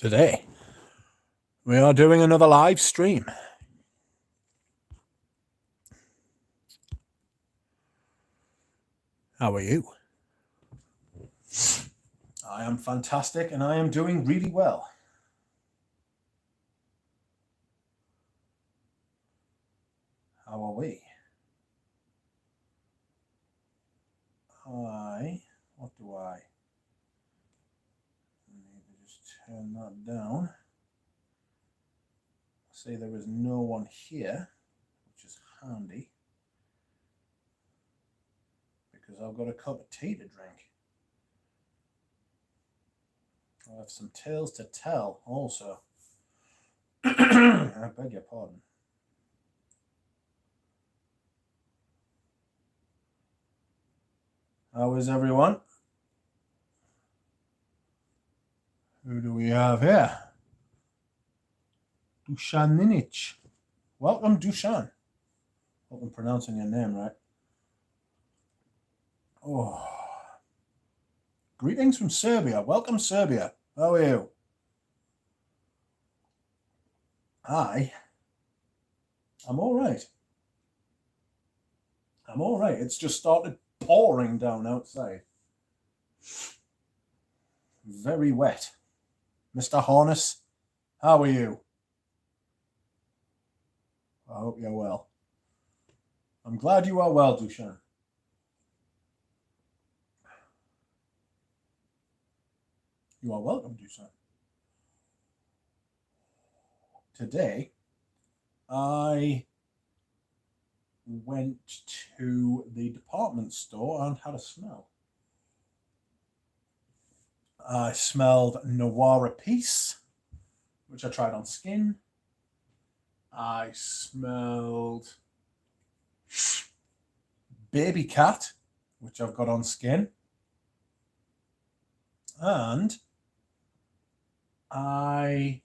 Today, we are doing another live stream. How are you? I am fantastic and I am doing really well. How are we? What do I need to just turn that down? Say there is no one here, which is handy because I've got a cup of tea to drink. I have some tales to tell also. I beg your pardon. How is everyone? Who do we have here? Dushan Ninich. Welcome, Dushan. Hope I'm pronouncing your name right. Oh. Greetings from Serbia. Welcome, Serbia. How are you? I'm all right. I'm all right. It's just started pouring down outside. Very wet. Mr. Harness, how are you? I hope you're well. I'm glad you are well, Dushan. You are welcome, Dushan. Today, I went to the department store and had a smell. I smelled Noir Peace, which I tried on skin. I smelled Baby Cat, which I've got on skin. And I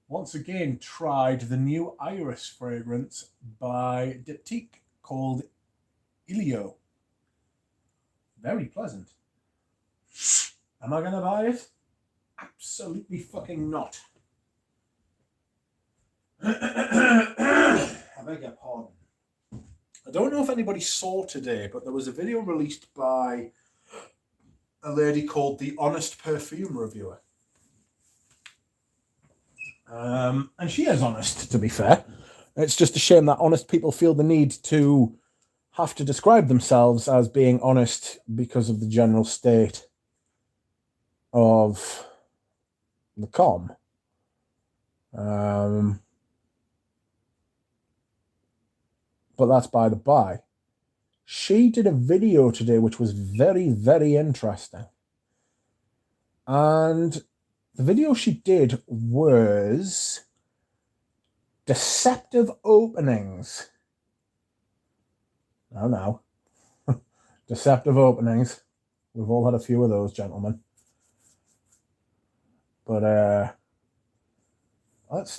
once again tried the new Iris fragrance by Diptyque called Ilio. Very pleasant. Am I going to buy it? Absolutely fucking not. I beg your pardon. I don't know if anybody saw today, but there was a video released by a lady called The Honest Perfume Reviewer. And she is honest, to be fair. It's just a shame that honest people feel the need to have to describe themselves as being honest because of the general state of the com. But that's by the by. She did a video today which was very, very interesting. And the video she did was deceptive openings. No. Deceptive openings. We've all had a few of those, gentlemen. But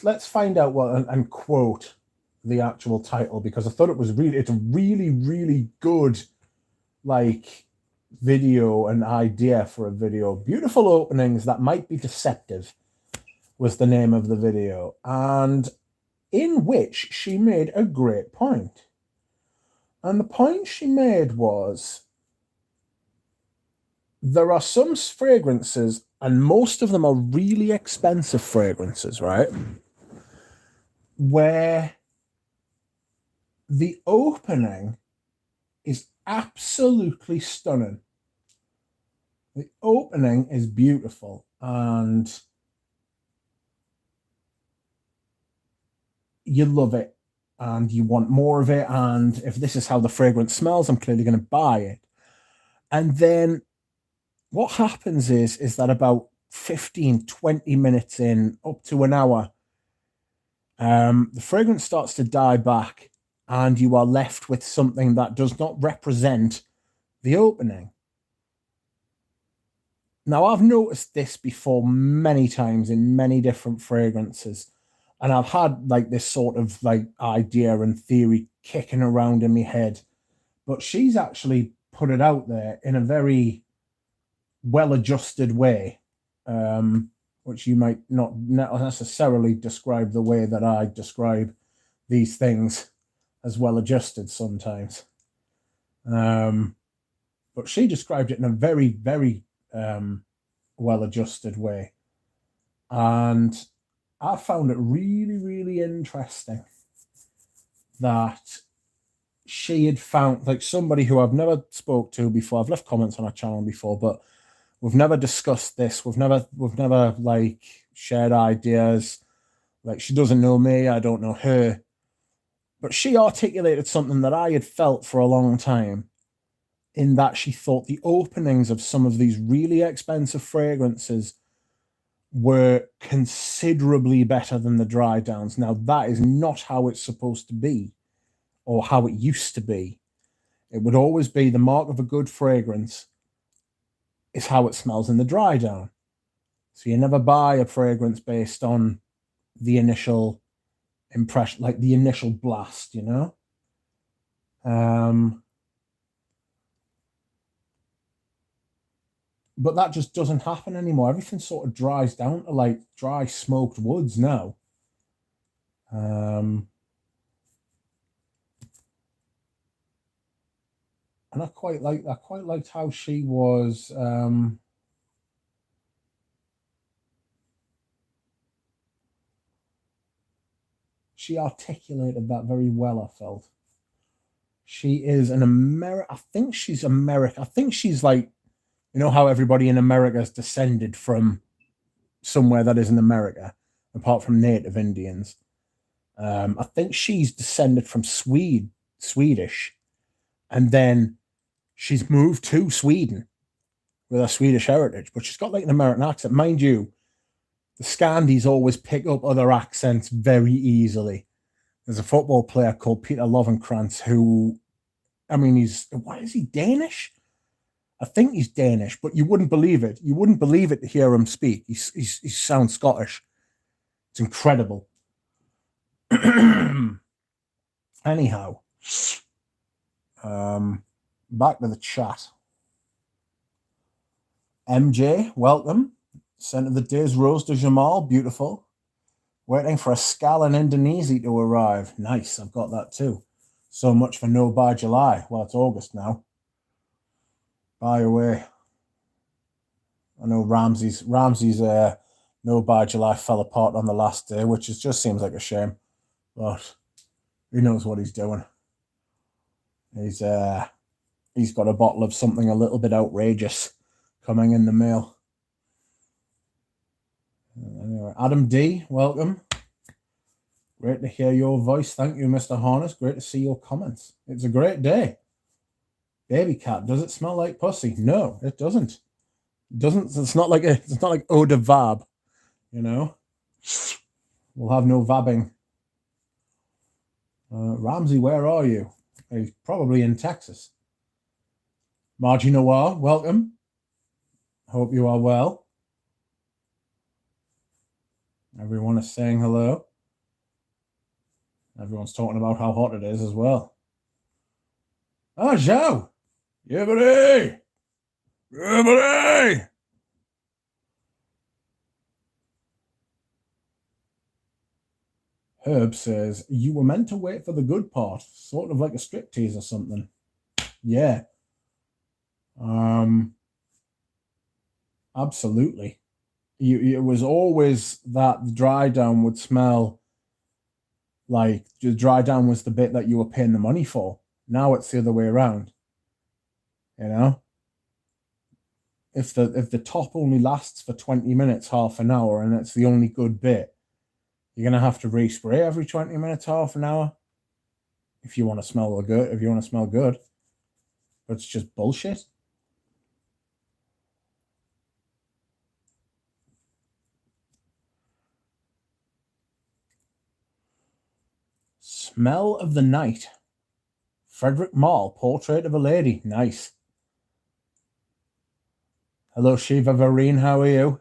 let's find out what and quote the actual title, because I thought it's a really, really good video and idea for a video. Beautiful openings that might be deceptive was the name of the video, and in which she made a great point. And the point she made was there are some fragrances, and most of them are really expensive fragrances, right? Where the opening is absolutely stunning. The opening is beautiful and you love it and you want more of it. And if this is how the fragrance smells, I'm clearly going to buy it. And then what happens is that about 15, 20 minutes in, up to an hour, the fragrance starts to die back and you are left with something that does not represent the opening. Now, I've noticed this before many times in many different fragrances, and I've had this sort of idea and theory kicking around in my head, but she's actually put it out there in a very well-adjusted way. which you might not necessarily describe the way that I describe these things as well adjusted sometimes. But she described it in a very, very well adjusted way. And I found it really, really interesting that she had found, like, somebody who I've never spoke to before. I've left comments on our channel before, but we've never discussed this. We've never like shared ideas. Like, she doesn't know me, I don't know her. But she articulated something that I had felt for a long time, in that she thought the openings of some of these really expensive fragrances were considerably better than the dry downs. Now, that is not how it's supposed to be, or how it used to be. It would always be the mark of a good fragrance is how it smells in the dry down. So you never buy a fragrance based on the initial impression, like the initial blast, you know? But that just doesn't happen anymore. Everything sort of dries down to like dry smoked woods now. And I quite liked how she was she articulated that very well, I felt. She is an I think she's American. I think she's like, you know how everybody in America is descended from somewhere that isn't America, apart from native Indians. I think she's descended from Swedish, and then she's moved to Sweden with her Swedish heritage, but she's got like an American accent. Mind you, the Scandies always pick up other accents very easily. There's a football player called Peter Lovenkrantz who, I mean, what is he, Danish? I think he's Danish, but you wouldn't believe it. You wouldn't believe it to hear him speak. He sounds Scottish. It's incredible. Anyhow, back to the chat. MJ, welcome. Sent of the day's Rose de Jamal, beautiful. Waiting for a Scal in Indonesia to arrive. Nice, I've got that too. So much for no by July. Well, it's August now. By away. I know Ramsey's no by July fell apart on the last day, which just seems like a shame. But who knows what he's doing? He's got a bottle of something a little bit outrageous coming in the mail. Anyway, Adam D, welcome. Great to hear your voice. Thank you, Mr. Harness. Great to see your comments. It's a great day. Baby cat, does it smell like pussy? No, it doesn't. It doesn't. It's not like eau de vab, you know. We'll have no vabbing. Ramsey, where are you? He's probably in Texas. Margie Noir, welcome. Hope you are well. Everyone is saying hello. Everyone's talking about how hot it is as well. Ah, Joe! Yeah, buddy! Yeah, buddy! Herb says, you were meant to wait for the good part, sort of like a striptease or something. Yeah. Absolutely. It was always that the dry down would smell like the dry down was the bit that you were paying the money for. Now it's the other way around. You know? If the top only lasts for 20 minutes, half an hour, and it's the only good bit, you're gonna have to respray every 20 minutes, half an hour, if you want to smell good. If you want to smell good, but it's just bullshit. Smell of the night. Frederick Mall, Portrait of a Lady. Nice. Hello, Shiva Vareen. How are you?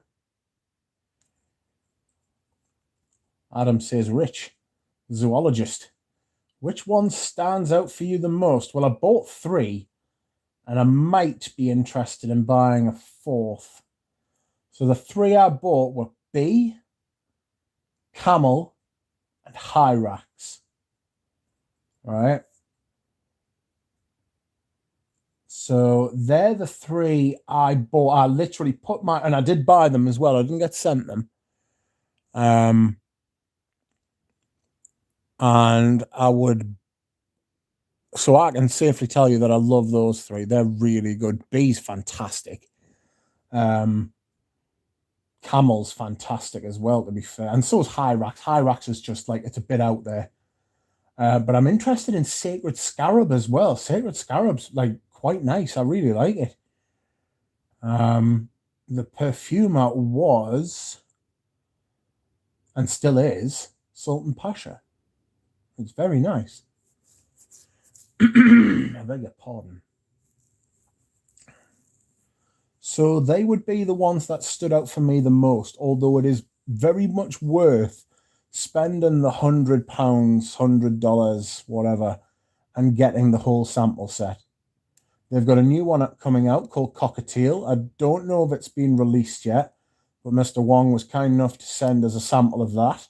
Adam says, Rich, zoologist. Which one stands out for you the most? Well, I bought 3, and I might be interested in buying a 4th. So the 3 I bought were bee, camel, and hyrax. Right? So they're the three I bought. I literally put my, and I did buy them as well. I didn't get sent them. And I would, so I can safely tell you that I love those three. They're really good. Bee's fantastic. Camel's fantastic as well, to be fair. And so is Hyrax. Hyrax is just like, it's a bit out there. But I'm interested in Sacred Scarab as well. Sacred Scarab's like quite nice. I really like it. The perfumer was, and still is, Sultan Pasha. It's very nice. I beg your pardon. So they would be the ones that stood out for me the most, although it is very much worth spending the £100, $100, whatever, and getting the whole sample set. They've got a new one coming out called Cockatiel. I don't know if it's been released yet, but Mr. Wong was kind enough to send us a sample of that.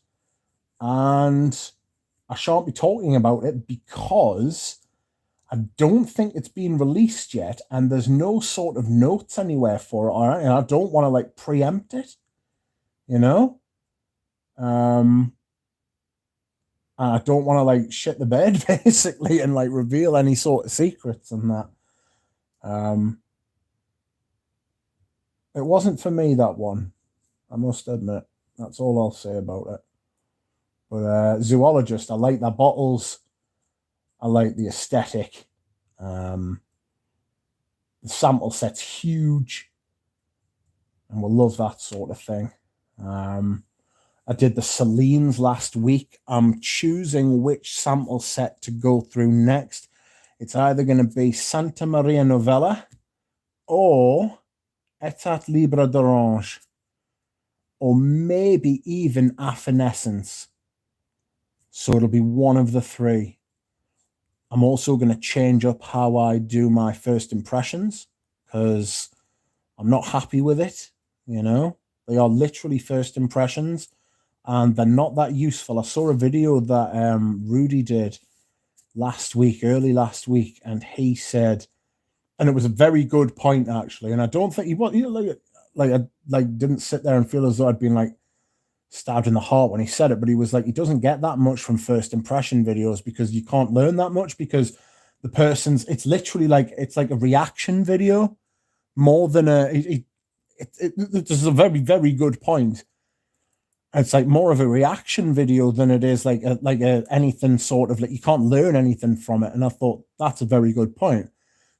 And I shan't be talking about it because I don't think it's been released yet, and there's no sort of notes anywhere for it. All right, and I don't want to like preempt it, you know. I don't want to like shit the bed basically and like reveal any sort of secrets and that. It wasn't for me, that one. I must admit. That's all I'll say about it. But Zoologist, I like their bottles. I like the aesthetic. The sample set's huge, and we'll love that sort of thing. I did the Celines last week. I'm choosing which sample set to go through next. It's either going to be Santa Maria Novella or Etat Libre d'Orange, or maybe even Affinescence. So it'll be one of the three. I'm also going to change up how I do my first impressions because I'm not happy with it. You know, they are literally first impressions and they're not that useful. I saw a video that Rudy did early last week, and he said, and it was a very good point actually. And I don't think he was, you know, I didn't sit there and feel as though I'd been like stabbed in the heart when he said it, but he was like, he doesn't get that much from first impression videos because you can't learn that much because the person's, it's literally like, it's like a reaction video more than this is a very, very good point. It's like more of a reaction video than it is like anything sort of like, you can't learn anything from it. And I thought that's a very good point.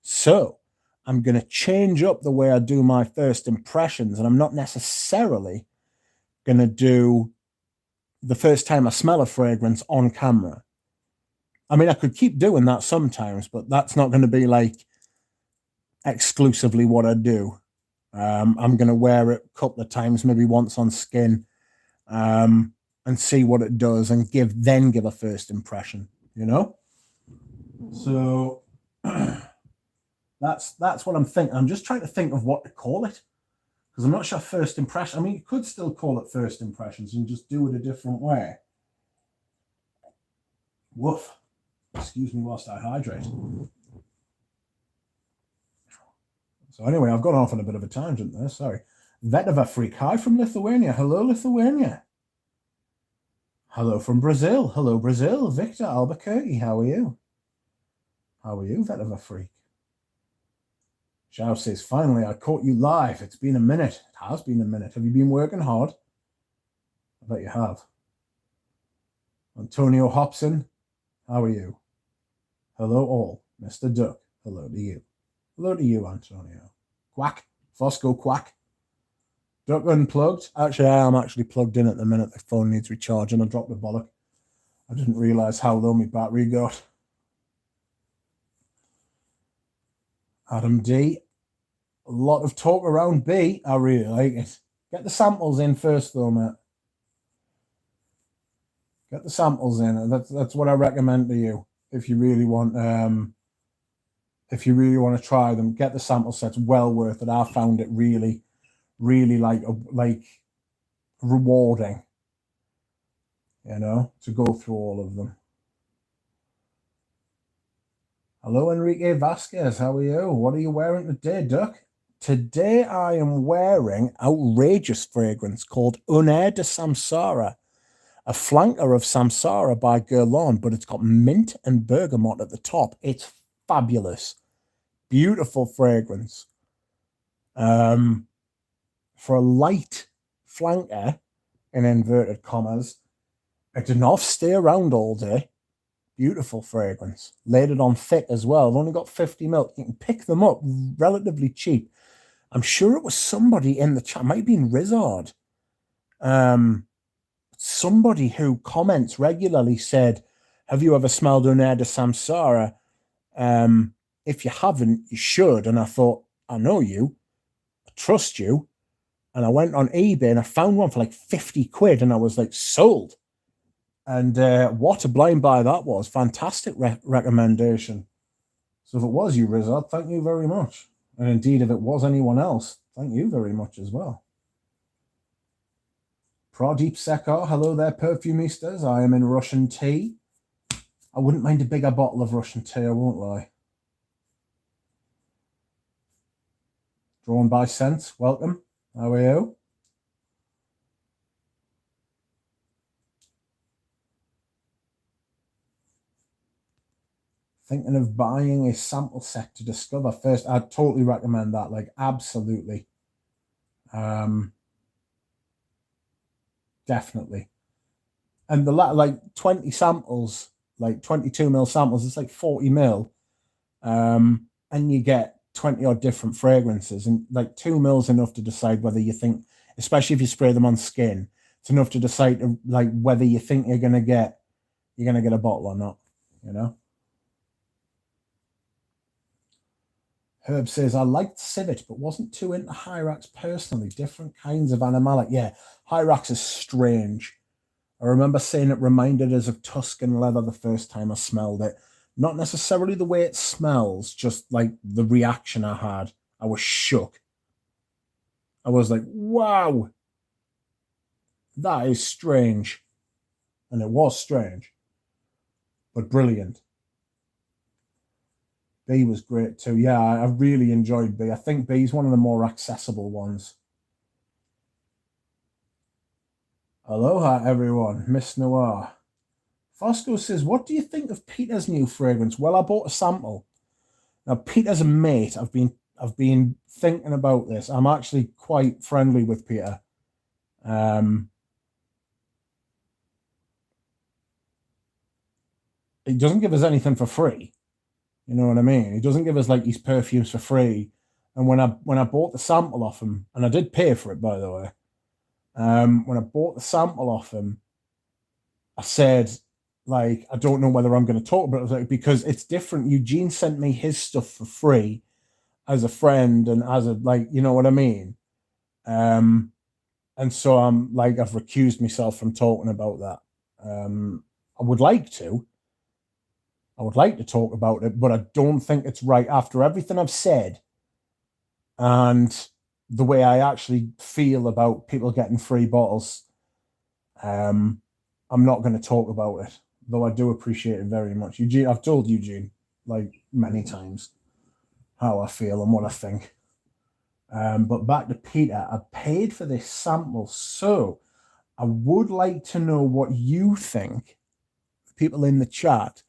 So I'm going to change up the way I do my first impressions, and I'm not necessarily going to do the first time I smell a fragrance on camera. I mean, I could keep doing that sometimes, but that's not going to be like exclusively what I do. I'm going to wear it a couple of times, maybe once on skin, and see what it does and give a first impression, you know? So that's what I'm thinking. I'm just trying to think of what to call it, because I'm not sure first impression. I mean, you could still call it first impressions and just do it a different way. Woof. Excuse me whilst I hydrate. So anyway, I've gone off on a bit of a tangent there. Sorry. Vetova Freak. Hi from Lithuania. Hello, Lithuania. Hello from Brazil. Hello, Brazil. Victor Albuquerque. How are you? How are you, Vetova Freak? Zhao says, finally, I caught you live. It's been a minute. It has been a minute. Have you been working hard? I bet you have. Antonio Hobson, how are you? Hello all. Mr. Duck, hello to you. Hello to you, Antonio. Quack. Fosco Quack. Duck unplugged. Actually, I am actually plugged in at the minute. The phone needs recharging. I dropped the bollock. I didn't realise how low my battery got. Adam D. A lot of talk around B. I really like it. Get the samples in first, though, mate. Get the samples in. That's what I recommend to you if you really want. If you really want to try them, get the sample sets. Well worth it. I found it really, really like rewarding, you know, to go through all of them. Hello, Enrique Vasquez. How are you? What are you wearing today, Duck? Today I am wearing outrageous fragrance called Un Air de Samsara, a flanker of Samsara by Guerlain, but it's got mint and bergamot at the top. It's fabulous. Beautiful fragrance. For a light flanker, in inverted commas, it did not stay around all day. Beautiful fragrance. Laid it on thick as well. I've only got 50 ml. You can pick them up relatively cheap. I'm sure it was somebody in the chat, might have been Rizard. Somebody who comments regularly said, have you ever smelled Un Air de Samsara? If you haven't, you should. And I thought, I know you. I trust you. And I went on eBay and I found one for like 50 quid. And I was like, sold. And what a blind buy that was. Fantastic recommendation. So if it was you, Rizard, thank you very much. And indeed, if it was anyone else, thank you very much as well. Pradeep Sekar, hello there, perfumistas. I am in Russian tea. I wouldn't mind a bigger bottle of Russian tea, I won't lie. Drawn by Scent, welcome. How are you? Thinking of buying a sample set to discover first. I'd totally recommend that, like absolutely. Definitely. And the like 20 samples, like 22 mil samples, it's like 40 mil. And you get 20 odd different fragrances, and like 2 mils enough to decide whether you think, especially if you spray them on skin, it's enough to decide like whether you think you're gonna get a bottle or not, you know. Herb says, I liked Civet, but wasn't too into Hyrax personally. Different kinds of animalic. Yeah, Hyrax is strange. I remember saying it reminded us of Tuscan leather the first time I smelled it. Not necessarily the way it smells, just like the reaction I had. I was shook. I was like, wow, that is strange. And it was strange, but brilliant. B was great too. Yeah, I really enjoyed B. I think B is one of the more accessible ones. Aloha, everyone. Miss Noir. Fosco says, what do you think of Peter's new fragrance? Well, I bought a sample. Now, Peter's a mate. I've been thinking about this. I'm actually quite friendly with Peter. He doesn't give us anything for free. You know what I mean? He doesn't give us like these perfumes for free. And when I bought the sample off him, and I did pay for it, by the way, when I bought the sample off him, I said, like, I don't know whether I'm going to talk about it because it's different. Eugene sent me his stuff for free as a friend and as a, like, you know what I mean? And so I'm like, I've recused myself from talking about that. I would like to. I would like to talk about it, but I don't think it's right after everything I've said and the way I actually feel about people getting free bottles. I'm not going to talk about it, though I do appreciate it very much. Eugene, I've told Eugene like many times how I feel and what I think. But back to Peter, I paid for this sample, so I would like to know what you think, people in the chat.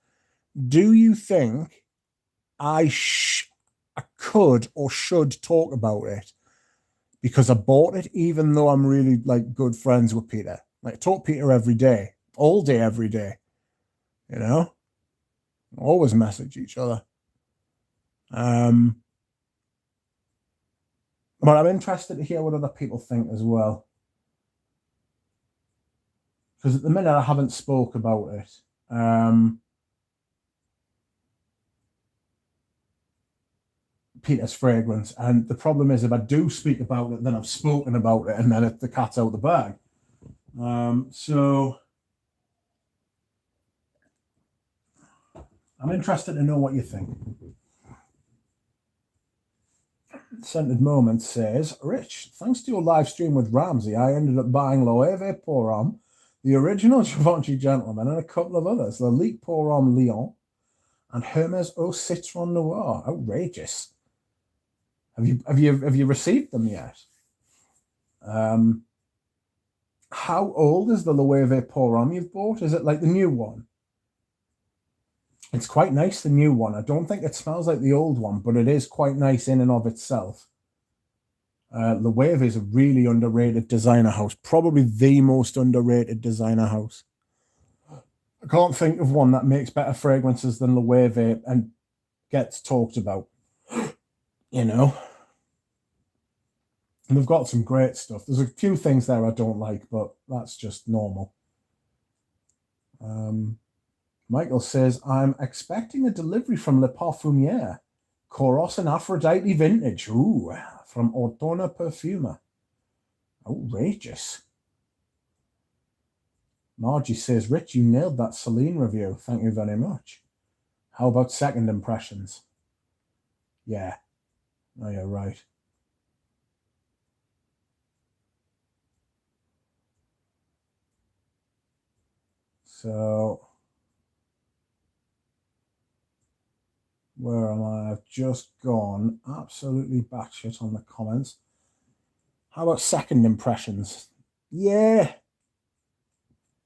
Do you think I could or should talk about it because I bought it, even though I'm really like good friends with Peter? Like, I talk to Peter every day, all day, every day. You know, always message each other. But I'm interested to hear what other people think as well, because at the minute I haven't spoke about it. Peter's fragrance, and the problem is if I do speak about it, then I've spoken about it, and then the cat's out the bag. So I'm interested to know what you think. Scented Moment says, Rich, thanks to your live stream with Ramsey, I ended up buying Loewe Pour Homme, the original Givenchy Gentleman, and a couple of others, the Lique Pour Homme Lyon and Hermes Au Citron Noir. Outrageous. Have you received them yet? How old is the Loewe Pour Homme you've bought? Is it like the new one? It's quite nice, the new one. I don't think it smells like the old one, but it is quite nice in and of itself. Loewe is a really underrated designer house, probably the most underrated designer house. I can't think of one that makes better fragrances than Loewe and gets talked about, you know. And they've got some great stuff. There's a few things there I don't like, but that's just normal. Michael says, I'm expecting a delivery from Le Parfumier, Coros and Aphrodite Vintage. Ooh, from Ortona Perfumer. Outrageous. Margie says, Rich, you nailed that Celine review. Thank you very much. How about second impressions? Yeah. Oh, you're right. So, where am I? I've just gone absolutely batshit on the comments. How about second impressions? Yeah.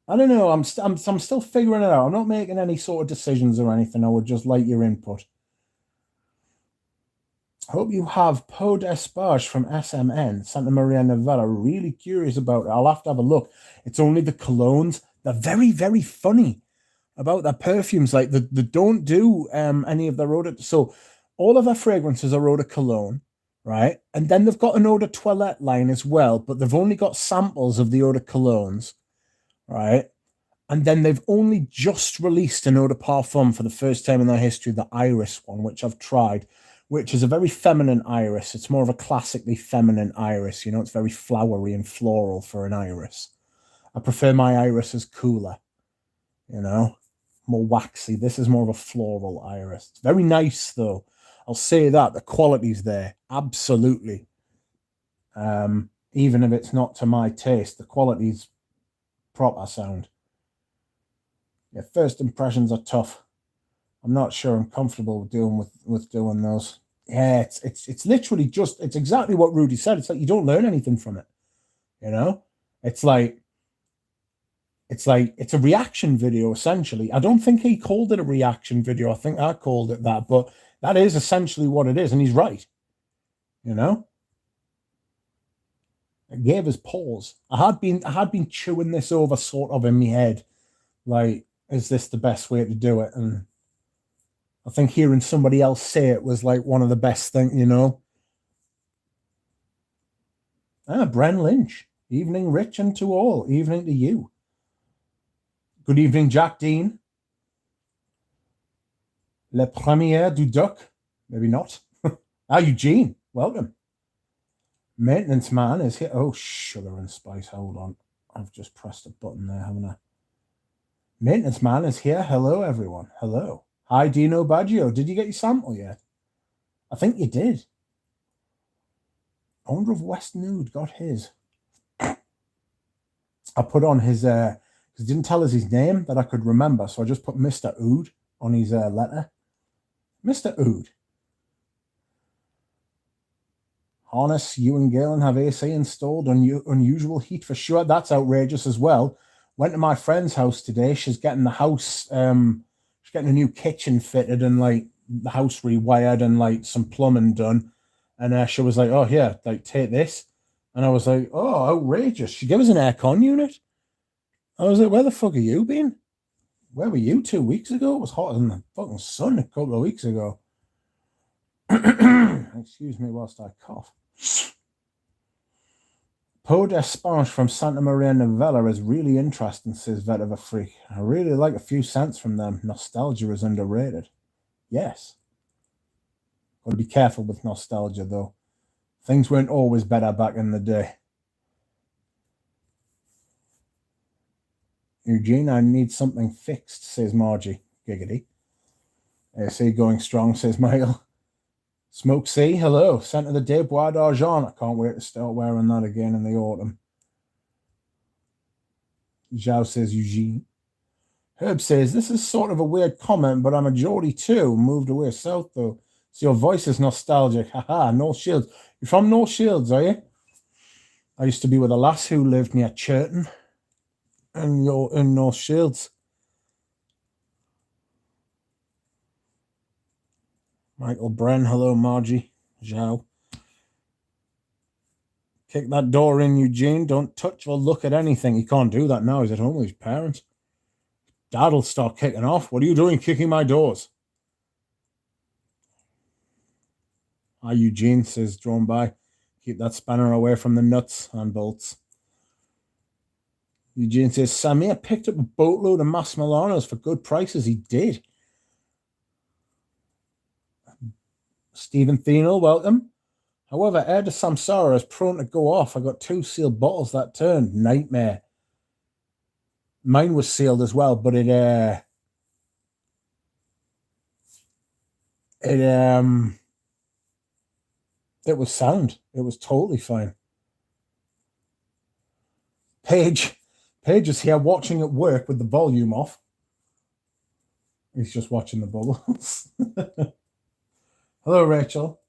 I don't know. I'm still figuring it out. I'm not making any sort of decisions or anything. I would just like your input. Hope you have Peau d'Espage from SMN, Santa Maria Novella. Really curious about it. I'll have to have a look. It's only the colognes. They're very, very funny about their perfumes. Like, they don't do any of their eau de... So all of their fragrances are eau de cologne, right? And then they've got an eau de toilette line as well, but they've only got samples of the eau de colognes, right? And then they've only just released an eau de parfum for the first time in their history, the Iris one, which I've tried, which is a very feminine iris. It's more of a classically feminine iris. You know, it's very flowery and floral for an iris. I prefer my irises cooler, you know, more waxy. This is more of a floral iris. It's very nice, though. I'll say that. The quality's there. Absolutely. Even if it's not to my taste, the quality's proper sound. Yeah, first impressions are tough. I'm not sure I'm comfortable with doing those. Yeah, it's literally just, it's exactly what Rudy said. It's like you don't learn anything from it. You know? It's a reaction video, essentially. I don't think he called it a reaction video. I think I called it that, but that is essentially what it is, and he's right. You know? It gave us pause. I had been chewing this over sort of in my head. Like, is this the best way to do it? And I think hearing somebody else say it was like one of the best things, you know. Bren Lynch. Evening, Rich, and to all. Evening to you. Good evening, Jack Dean. Le Premier du Duc. Maybe not. Eugene. Welcome. Maintenance Man is here. Oh, sugar and spice. Hold on. I've just pressed a button there, haven't I? Maintenance Man is here. Hello, everyone. Hello. Hi, Dino Baggio. Did you get your sample yet? I think you did. Owner of West Nude got his. I put on his, he didn't tell us his name that I could remember, so I just put Mr. Oud on his letter. Mr. Oud. Harness, you and Galen have AC installed, unusual heat for sure. That's outrageous as well. Went to my friend's house today. She's getting the house, she's getting a new kitchen fitted and like the house rewired and like some plumbing done. And she was like, oh, here, like take this. And I was like, oh, outrageous. She gave us an aircon unit. I was like, where the fuck have you been? Where were you 2 weeks ago? It was hotter than the fucking sun a couple of weeks ago. Excuse me whilst I cough. Peau d'Espange from Santa Maria Novella is really interesting, says Vetiver Freak. I really like a few scents from them. Nostalgia is underrated. Yes. Got to be careful with nostalgia, though. Things weren't always better back in the day. Eugene, I need something fixed, says Margie. Giggity. AC going strong, says Michael. Smoke C, hello. Scent of the day, Bois d'Argent. I can't wait to start wearing that again in the autumn. Zhao says Eugene. Herb says, this is sort of a weird comment, but I'm a Geordie too. Moved away south though. So your voice is nostalgic. Haha, North Shields. You're from North Shields, are you? I used to be with a lass who lived near Churton. And you're in North Shields. Michael Bren, hello, Margie. Zhao. Kick that door in, Eugene. Don't touch or look at anything. He can't do that now. He's at home with his parents. Dad'll start kicking off. What are you doing kicking my doors? Hi, Eugene, says drawn by. Keep that spanner away from the nuts and bolts. Eugene says, Samir picked up a boatload of Mas Milanos for good prices. He did. Stephen Thienel, welcome. However, Air de Samsara is prone to go off. I got 2 sealed bottles that turned. Nightmare. Mine was sealed as well, but it was sound. It was totally fine. Paige is here watching at work with the volume off. He's just watching the bubbles. Hello, Rachel.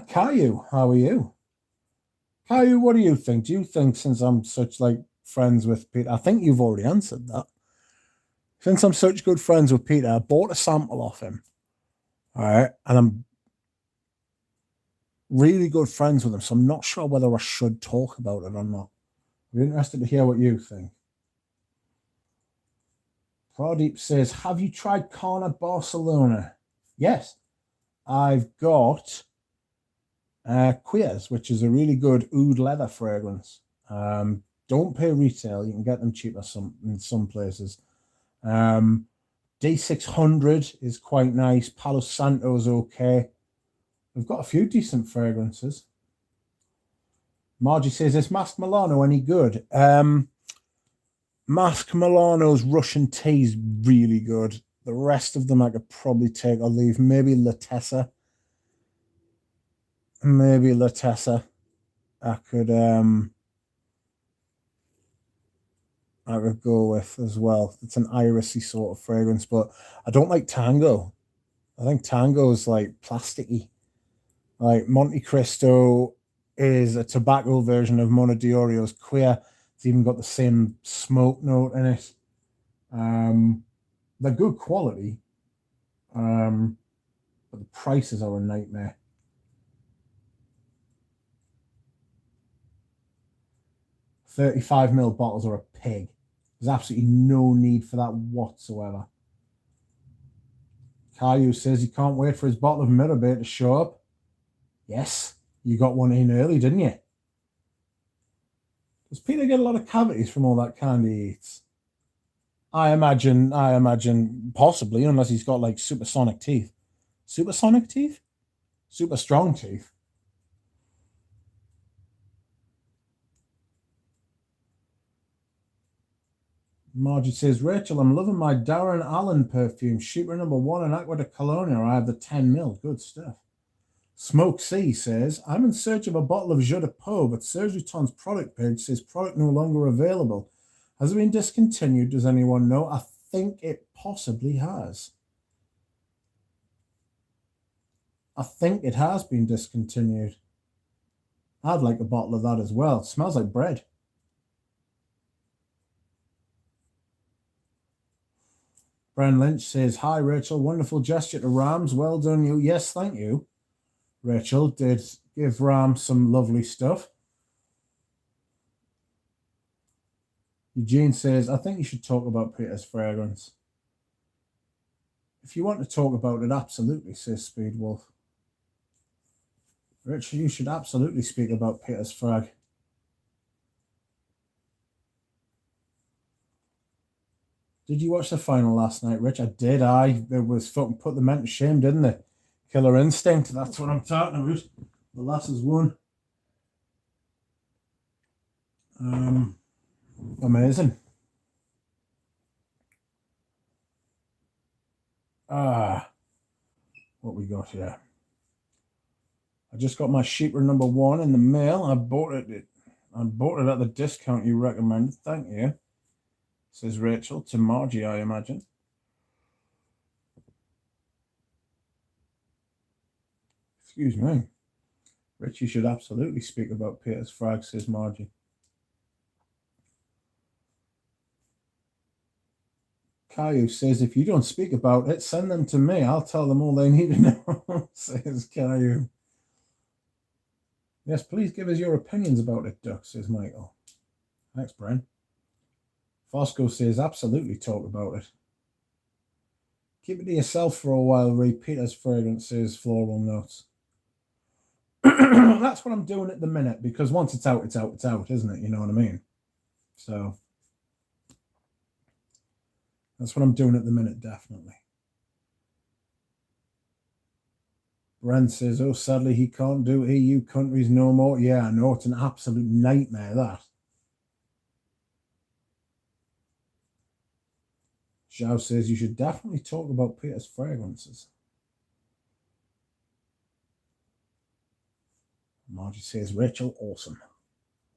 Caillou, how are you? Caillou, what do you think? Do you think, since I'm such friends with Peter, I think you've already answered that. Since I'm such good friends with Peter, I bought a sample off him. All right, and I'm really good friends with him, so I'm not sure whether I should talk about it or not. I'm interested to hear what you think. Pradeep says, have you tried Carna Barcelona? Yes. I've got Queers, which is a really good oud leather fragrance. Don't pay retail. You can get them cheaper in some places. D600 is quite nice. Palo Santo is okay. We've got a few decent fragrances. Margie says, is Mask Milano any good? Mask Milano's Russian tea is really good. The rest of them I could probably take or leave. Maybe Latessa. I could go with as well. It's an irisy sort of fragrance, but I don't like Tango. I think Tango is plasticky. Like Monte Cristo is a tobacco version of Mona Diorio's Queer. It's even got the same smoke note in it. They're good quality, but the prices are a nightmare. 35ml bottles are a pig. There's absolutely no need for that whatsoever. Caillou says he can't wait for his bottle of Mirabay to show up. Yes, you got one in early, didn't you? Does Peter get a lot of cavities from all that candy he eats? I imagine possibly, unless he's got supersonic teeth. Supersonic teeth? Super strong teeth. Margie says, Rachel, I'm loving my Darren Allen perfume. Shooter number 1 in Aqua de Colonia. I have the 10ml. Good stuff. Smoke C says, I'm in search of a bottle of Jeu de Peau, but Serge Vuitton's product page says product no longer available. Has it been discontinued? Does anyone know? I think it possibly has. I think it has been discontinued. I'd like a bottle of that as well. It smells like bread. Bren Lynch says, hi, Rachel. Wonderful gesture to Rams. Well done, you. Yes, thank you. Rachel did give Rams some lovely stuff. Eugene says, I think you should talk about Peter's fragrance. If you want to talk about it, absolutely, says Speedwolf. Rachel, you should absolutely speak about Peter's frag. Did you watch the final last night, Rich? I did. It was fucking put the men to shame, didn't it? Killer Instinct. That's what I'm talking about. The lasses won. Amazing. what we got here. I just got my Sheeper number 1 in the mail. I bought it at the discount you recommended. Thank you, says Rachel to Margie, I imagine. Excuse me. Richie should absolutely speak about Peter's Frag, says Margie. Caillou says, if you don't speak about it, send them to me. I'll tell them all they need to know, says Caillou. Yes, please give us your opinions about it, Duck, says Michael. Thanks, Bren. Fosco says, absolutely talk about it. Keep it to yourself for a while, read Peter's Fragrance, says Floral Notes. That's what I'm doing at the minute, because once it's out, it's out, it's out, isn't it? You know what I mean? So that's what I'm doing at the minute, definitely. Brent says, oh, sadly, he can't do EU countries no more. Yeah, I know, it's an absolute nightmare, that. Zhao says, you should definitely talk about Peter's Fragrances. Margie says, Rachel, awesome.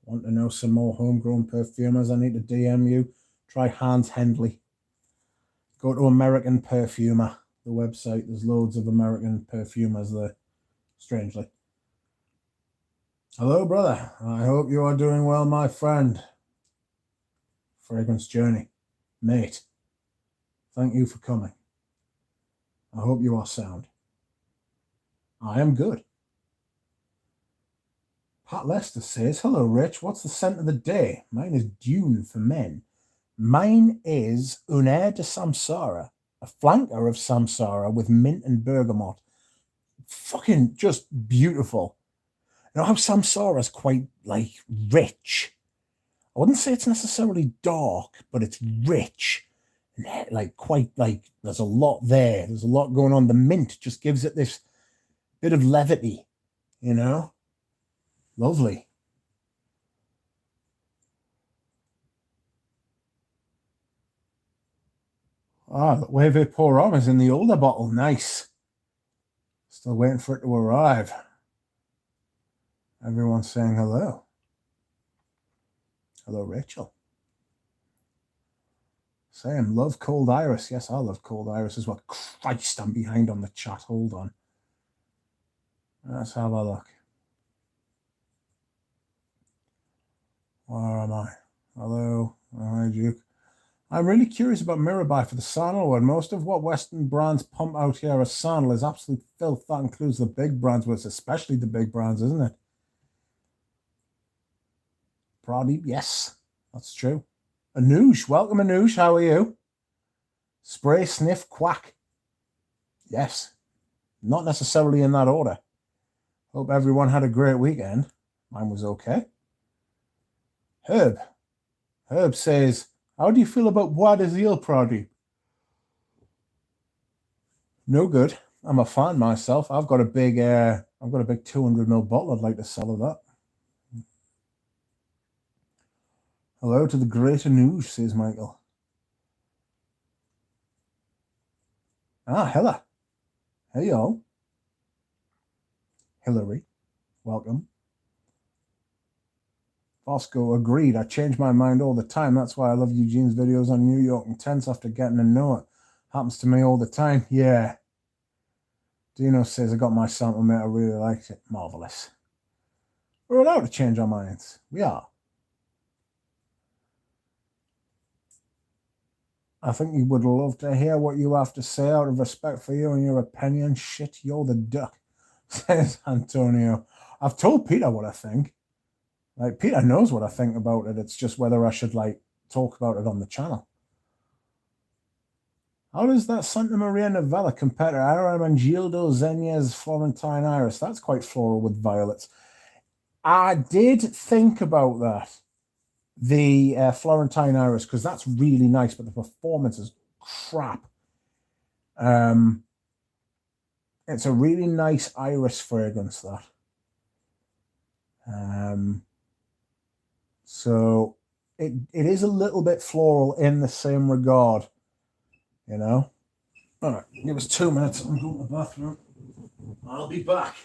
Want to know some more homegrown perfumers? I need to DM you. Try Hans Hendley. Go to American Perfumer, the website. There's loads of American perfumers there, strangely. Hello, brother. I hope you are doing well, my friend. Fragrance Journey. Mate, thank you for coming. I hope you are sound. I am good. Pat Lester says, hello, Rich. What's the scent of the day? Mine is Dune for men. Mine is Un Air de Samsara, a flanker of Samsara with mint and bergamot. Fucking just beautiful. You know how Samsara is quite, like, rich? I wouldn't say it's necessarily dark, but it's rich. And, like, quite, like, there's a lot there. There's a lot going on. The mint just gives it this bit of levity, you know? Lovely. Ah, the Wave Pour On is in the older bottle. Nice. Still waiting for it to arrive. Everyone's saying hello. Hello, Rachel. Sam, love Cold Iris. Yes, I love Cold Iris as well. Christ, I'm behind on the chat. Hold on. Let's have a look. Where am I? Hello. Hi, Duke. I'm really curious about Mirabai for the sandalwood. Most of what Western brands pump out here as sandal is absolute filth. That includes the big brands, but it's especially the big brands, isn't it? Pradeep, yes, that's true. Anush, welcome, Anush. How are you? Spray, sniff, quack. Yes, not necessarily in that order. Hope everyone had a great weekend. Mine was okay. Herb says, how do you feel about Bois de Zile, Pradeep? No good. I'm a fan myself. I've got a big 200ml bottle I'd like to sell of that. Hello to the great Anush, says Michael. Ah, Hella. Hey, y'all. Hillary, welcome. Fosco, agreed. I change my mind all the time. That's why I love Eugene's videos on New York Intense after getting to know it. Happens to me all the time. Yeah. Dino says, I got my sample, mate. I really liked it. Marvelous. We're allowed to change our minds. We are. I think you would love to hear what you have to say out of respect for you and your opinion. Shit, you're the duck, says Antonio. I've told Peter what I think. Like, Peter knows what I think about it. It's just whether I should, like, talk about it on the channel. How does that Santa Maria Novella compare to Aramangildo Zenya's Florentine Iris? That's quite floral with violets. I did think about that, the Florentine Iris, because that's really nice, but the performance is crap. It's a really nice iris fragrance, that. So it is a little bit floral in the same regard, you know. All right, give us 2 minutes. I'm going to the bathroom. I'll be back.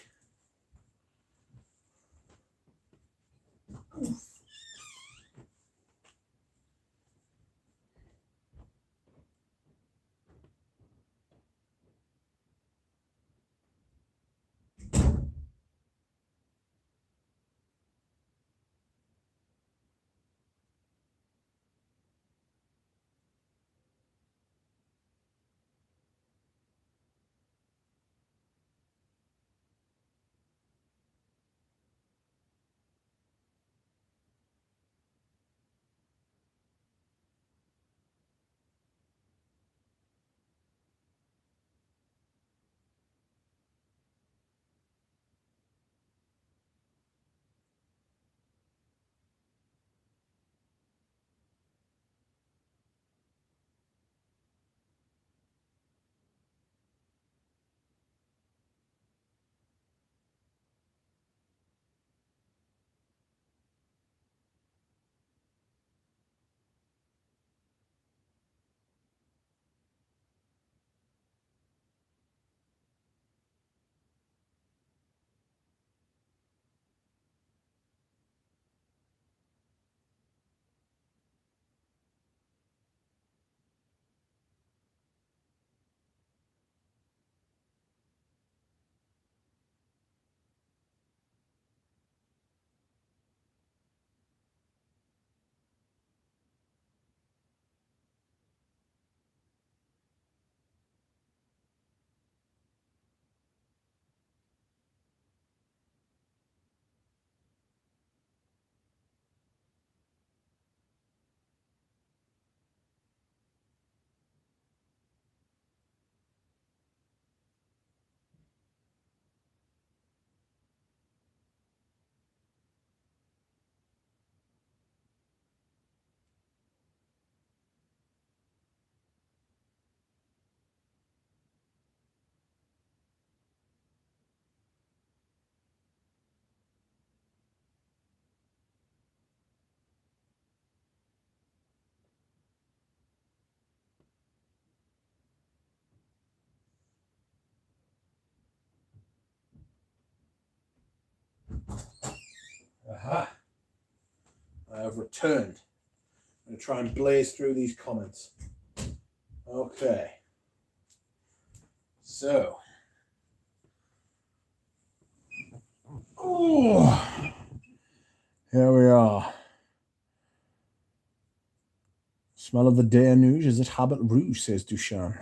Aha. I have returned. I'm going to try and blaze through these comments. Okay. So. Oh. Here we are. Smell of the day news. Is it habit rouge, says Dushan.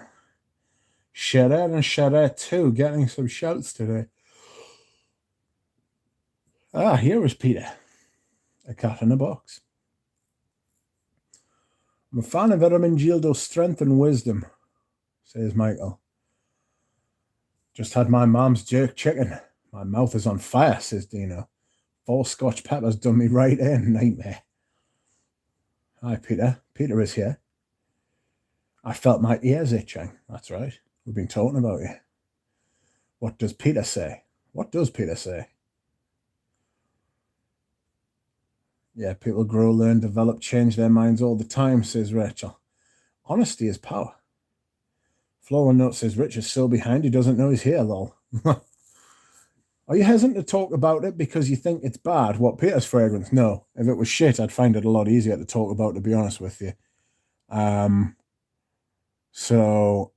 Charette and Charette too, getting some shouts today. Ah, here is Peter. A cat in a box. I'm a fan of Ermenegildo's strength and wisdom, says Michael. Just had my mom's jerk chicken. My mouth is on fire, says Dino. 4 Scotch peppers done me right in. Nightmare. Hi, Peter. Peter is here. I felt my ears itching. That's right. We've been talking about you. What does Peter say? What does Peter say? Yeah, people grow, learn, develop, change their minds all the time, says Rachel. Honesty is power. Flora Note says Rich is still behind. He doesn't know he's here, lol. Are you hesitant to talk about it because you think it's bad? What, Peter's fragrance? No. If it was shit, I'd find it a lot easier to talk about, to be honest with you. So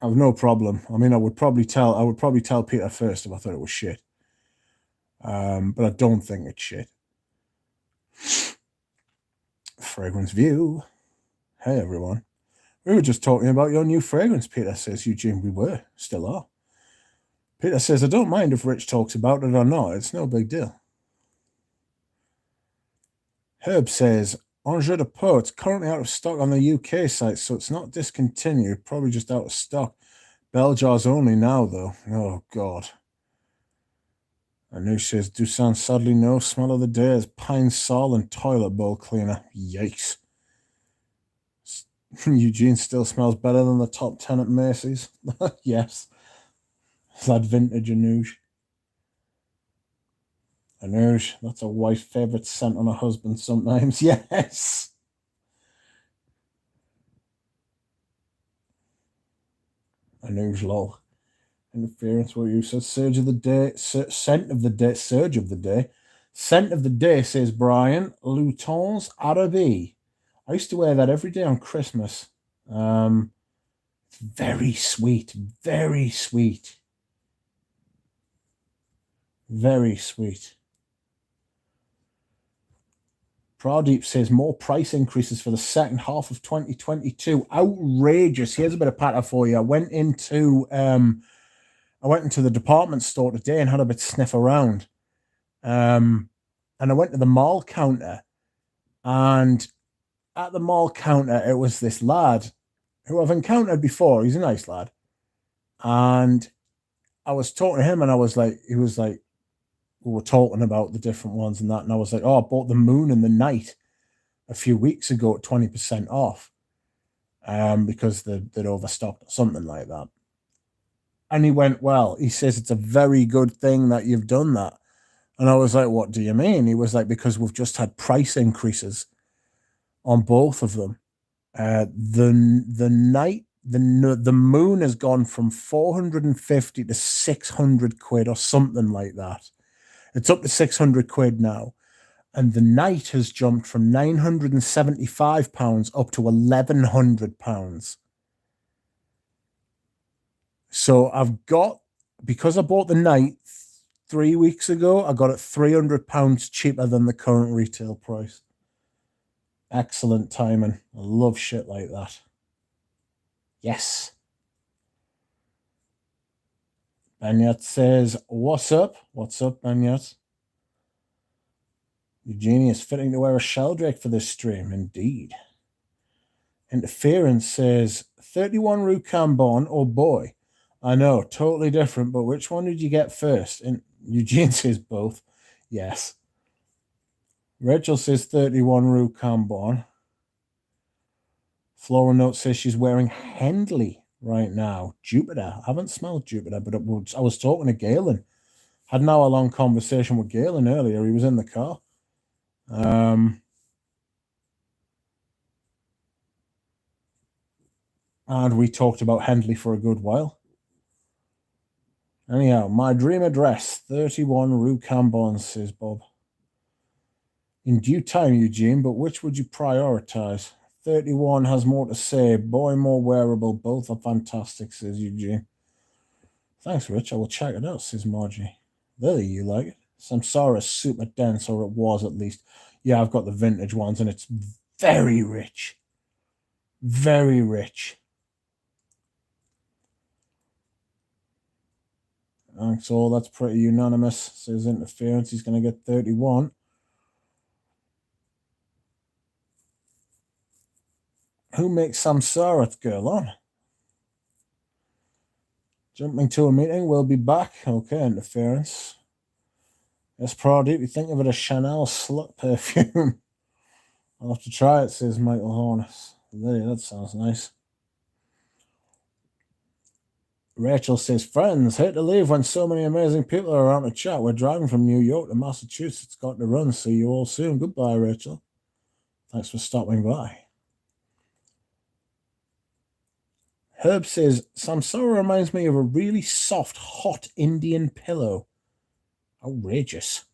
I've no problem. I mean, I would probably tell Peter first if I thought it was shit. But I don't think it's shit. Fragrance View. Hey, everyone. We were just talking about your new fragrance, Peter, says Eugene. We were. Still are. Peter says, I don't mind if Rich talks about it or not. It's no big deal. Herb says, Angers de Pau, it's currently out of stock on the UK site, so it's not discontinued. Probably just out of stock. Bell jars only now, though. Oh, God. Anu says, Dusan, sadly no. Smell of the day is pine sol and toilet bowl cleaner. Yikes. Eugene still smells better than the top 10 at Macy's. Yes. That vintage Anuj. Anuj, that's a wife's favourite scent on a husband sometimes. Yes. Anuj lol. Interference, what you said. Surge of the day. Scent of the day. Surge of the day. Scent of the day, says Brian. Loutons Arabe. I used to wear that every day on Christmas. It's very sweet. Very sweet. Very sweet. Pradeep says more price increases for the second half of 2022. Outrageous. Here's a bit of patter for you. I went into the department store today and had a bit sniff around. And I went to the mall counter, and at the mall counter it was this lad who I've encountered before. He's a nice lad. And I was talking to him, and he was like, we were talking about the different ones and that, and I was like, oh, I bought the Moon and the Night a few weeks ago at 20% off, because they'd overstocked or something like that. And he went, well, he says it's a very good thing that you've done that. And I was like, what do you mean? He was like, because we've just had price increases on both of them. The Moon has gone from 450 to 600 quid or something like that. It's up to 600 quid now. And the Night has jumped from £975 up to £1,100. So because I bought the Night 3 weeks ago, I got it £300 cheaper than the current retail price. Excellent timing. I love shit like that. Yes. Banyat says, what's up? What's up, Banyat? Eugenie is fitting to wear a sheldrake for this stream. Indeed. Interference says, 31 Rue Cambon. Oh boy. I know, totally different, but which one did you get first? And Eugene says both. Yes. Rachel says 31 Rue Cambon. Flora Note says she's wearing Hendley right now. Jupiter. I haven't smelled Jupiter, but I was talking to Galen. Had an hour-long conversation with Galen earlier. He was in the car. And we talked about Hendley for a good while. Anyhow, my dream address, 31 Rue Cambon, says Bob. In due time, Eugene, but which would you prioritize? 31 has more to say. Boy, more wearable. Both are fantastic, says Eugene. Thanks, Rich. I will check it out, says Margie. Really, you like it? Samsara is super dense, or it was at least. Yeah, I've got the vintage ones, and it's very rich. Very rich. Thanks all. That's pretty unanimous, says Interference. He's going to get 31. Who makes Samsara girl on? Jumping to a meeting. We'll be back. Okay, Interference. Yes, Pradeep, you think of it as Chanel slut perfume. I'll have to try it, says Michael Hornis. There, that sounds nice. Rachel says, friends, hate to leave when so many amazing people are around to chat. We're driving from New York to Massachusetts. Got to run. See you all soon. Goodbye, Rachel. Thanks for stopping by. Herb says, Samsara reminds me of a really soft, hot Indian pillow. Outrageous.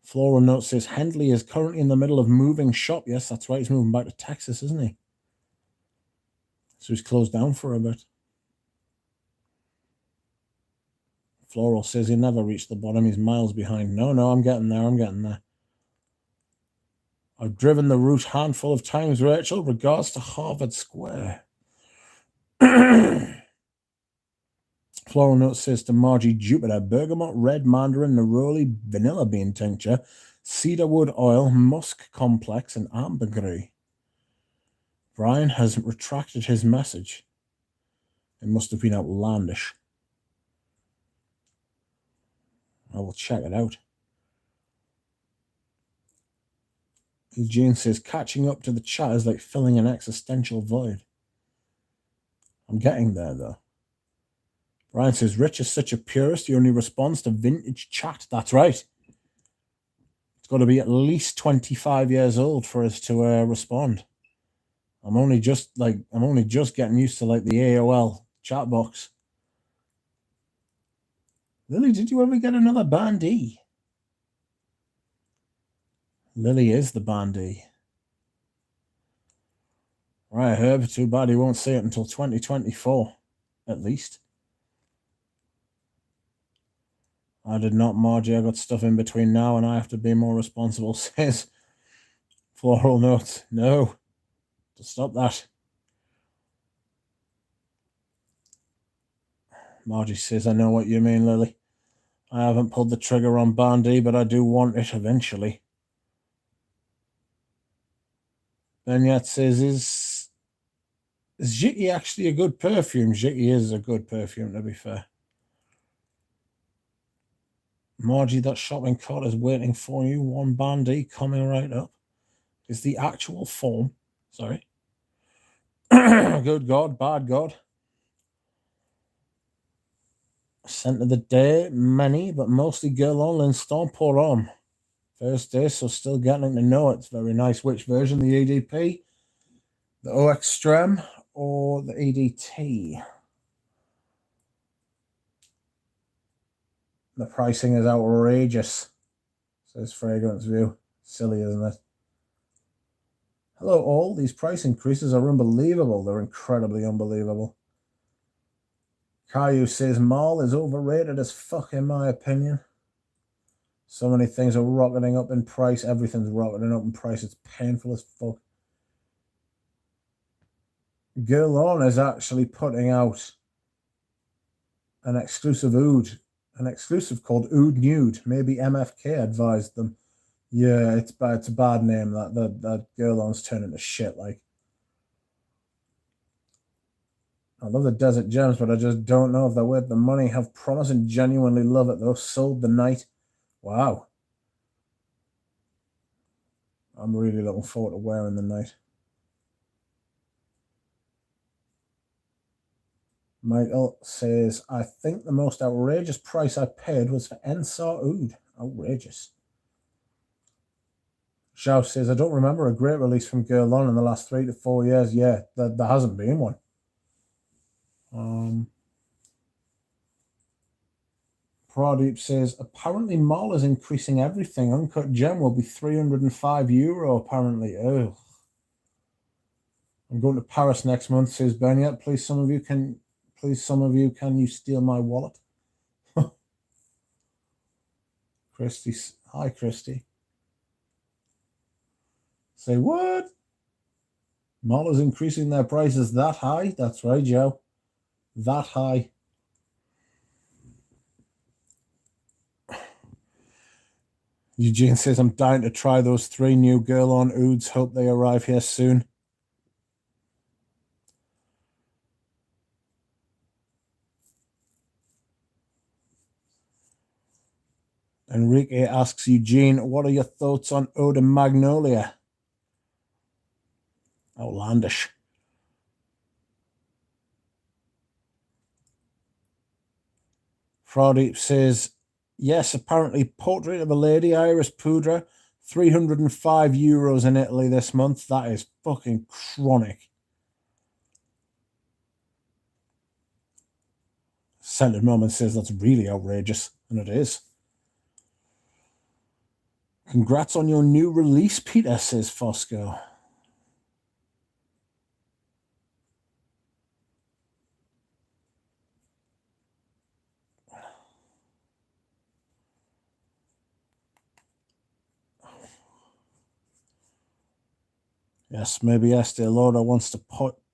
Floral Note says, Hendley is currently in the middle of moving shop. Yes, that's right. He's moving back to Texas, isn't he? So he's closed down for a bit. Floral says he never reached the bottom. He's miles behind. No, I'm getting there. I'm getting there. I've driven the route handful of times, Rachel. Regards to Harvard Square. Floral Note says to Margie, Jupiter, bergamot, red mandarin, neroli, vanilla bean tincture, cedarwood oil, musk complex, and ambergris. Brian has retracted his message. It must have been outlandish. I will check it out. Eugene says, catching up to the chat is like filling an existential void. I'm getting there, though. Brian says, Rich is such a purist, he only responds to vintage chat. That's right. It's got to be at least 25 years old for us to respond. I'm only just getting used to like the AOL chat box. Lily, did you ever get another bandee? Lily is the bandee. Right, Herb, too bad he won't see it until 2024, at least. I did not, Margie. I got stuff in between now and I have to be more responsible, says Floral Notes. No, to stop that. Margie says, I know what you mean, Lily. I haven't pulled the trigger on Bandy, but I do want it eventually. Benyat says, is Jiki actually a good perfume? Jiki is a good perfume, to be fair. Margie, that shopping cart is waiting for you. One Bandy coming right up. Is the actual form. Sorry. Good God, bad God. Scent of the day, many, but mostly Girl On and Storm Pour On. First day, so still getting to know it. It's very nice. Which version? The EDP, the O Extreme, or the EDT? The pricing is outrageous, says Fragrance View. Silly, isn't it? Hello all, these price increases are unbelievable. They're incredibly unbelievable. Caillou says Mall is overrated as fuck in my opinion. So many things are rocketing up in price. Everything's rocketing up in price. It's painful as fuck. Girl On is actually putting out an exclusive oud. An exclusive called Oud Nude. Maybe MFK advised them. Yeah, it's bad. It's a bad name. That Girl On's turning to shit. Like, I love the Desert Gems, but I just don't know if they're worth the money. Have promise and genuinely love it though. Sold the night. Wow. I'm really looking forward to wearing the night. Michael says, I think the most outrageous price I paid was for Ensar Oud. Outrageous. Zhao says, I don't remember a great release from Girl On in the last 3 to 4 years. Yeah, there hasn't been one. Pradeep says, apparently Mall is increasing everything. Uncut Gem will be €305, apparently. Oh. I'm going to Paris next month, says Benyat. Please, some of you, can you steal my wallet? Christy, hi, Christy. Say what? Mall is increasing their prices that high? That's right, Joe. That high. Eugene says, I'm dying to try those 3 new Girl On Ouds. Hope they arrive here soon. Enrique asks Eugene, what are your thoughts on Eau de Magnolia? Outlandish. Fraudy says, yes, apparently Portrait of a Lady, Iris Poudre, €305 in Italy this month. That is fucking chronic. Scented Moment says that's really outrageous, and it is. Congrats on your new release, Peter, says Fosco. Yes, maybe Estee Lauder wants to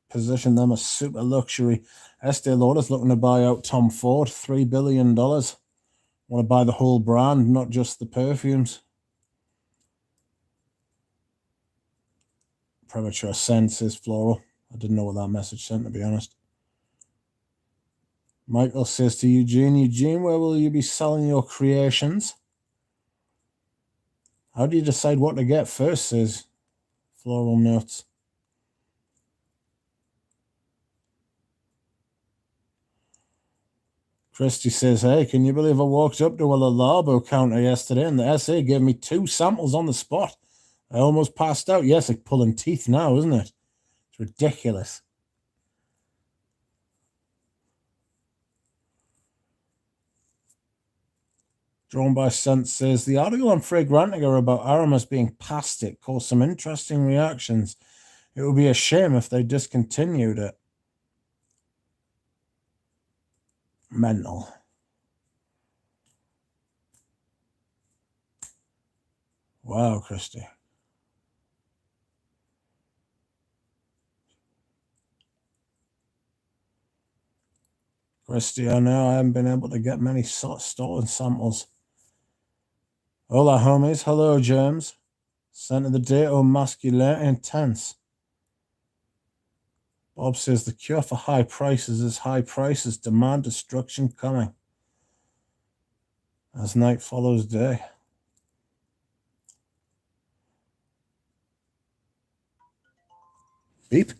position them as super luxury. Estee Lauder's looking to buy out Tom Ford, $3 billion. Want to buy the whole brand, not just the perfumes. Premature Sense is floral. I didn't know what that message sent, to be honest. Michael says to Eugene, where will you be selling your creations? How do you decide what to get first, says Floral Notes. Christy says, hey, can you believe I walked up to a Le Labo counter yesterday and the SA gave me 2 samples on the spot? I almost passed out. Yes, like pulling teeth now, isn't it? It's ridiculous. Drawn by Sense says, the article on Fragrantica about aromas being past it caused some interesting reactions. It would be a shame if they discontinued it. Mental. Wow, Christy. Christy, I know I haven't been able to get many stolen samples. Hola, homies. Hello, germs. Scent of the day, oh, masculine, intense. Bob says the cure for high prices is high prices. Demand destruction coming. As night follows day. Beep.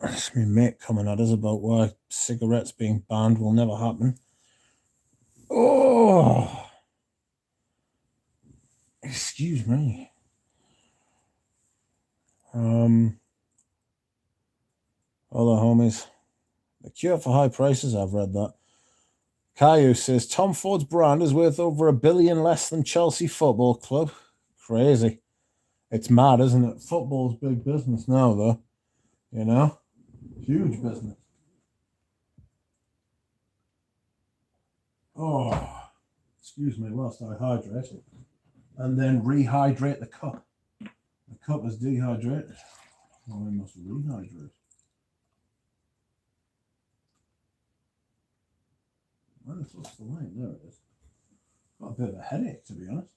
It's my mate coming at us about why cigarettes being banned will never happen. Oh, excuse me. Hola, homies. The cure for high prices, I've read that. Caillou says Tom Ford's brand is worth over $1 billion less than Chelsea Football Club. Crazy. It's mad, isn't it? Football's big business now, though. You know? Huge business. Oh, excuse me, whilst I hydrate it. And then rehydrate the cup. The cup is dehydrated. Oh, I must rehydrate. What's the line? There it is. Got a bit of a headache, to be honest.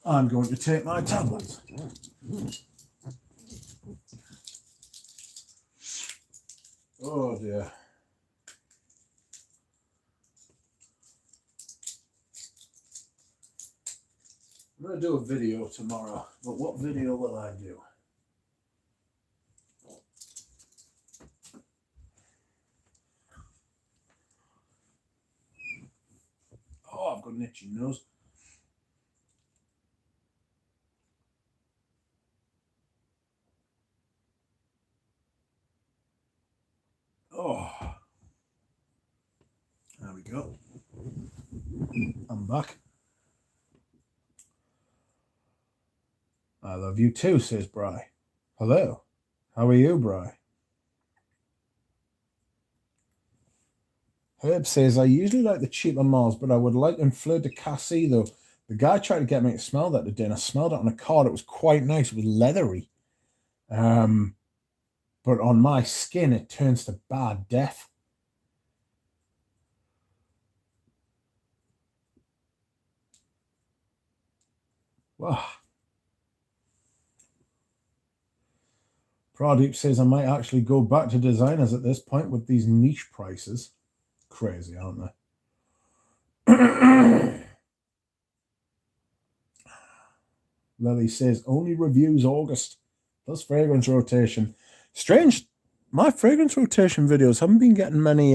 I'm going to take my tablets. Oh dear. I'm going to do a video tomorrow, but what video will I do? Oh, I've got an itchy nose. Oh, there we go. I'm back. I love you too, says Bry. Hello. How are you, Bry? Herb says, I usually like the cheaper Mars, but I would like an Fleur de Cassis, though. The guy tried to get me to smell that today, and I smelled it on a card. It was quite nice. It was leathery. But on my skin, it turns to bad death. Wow. Pradeep says, I might actually go back to designers at this point with these niche prices. Crazy, aren't they? Lily says, only reviews August. Plus fragrance rotation. Strange. My fragrance rotation videos haven't been getting many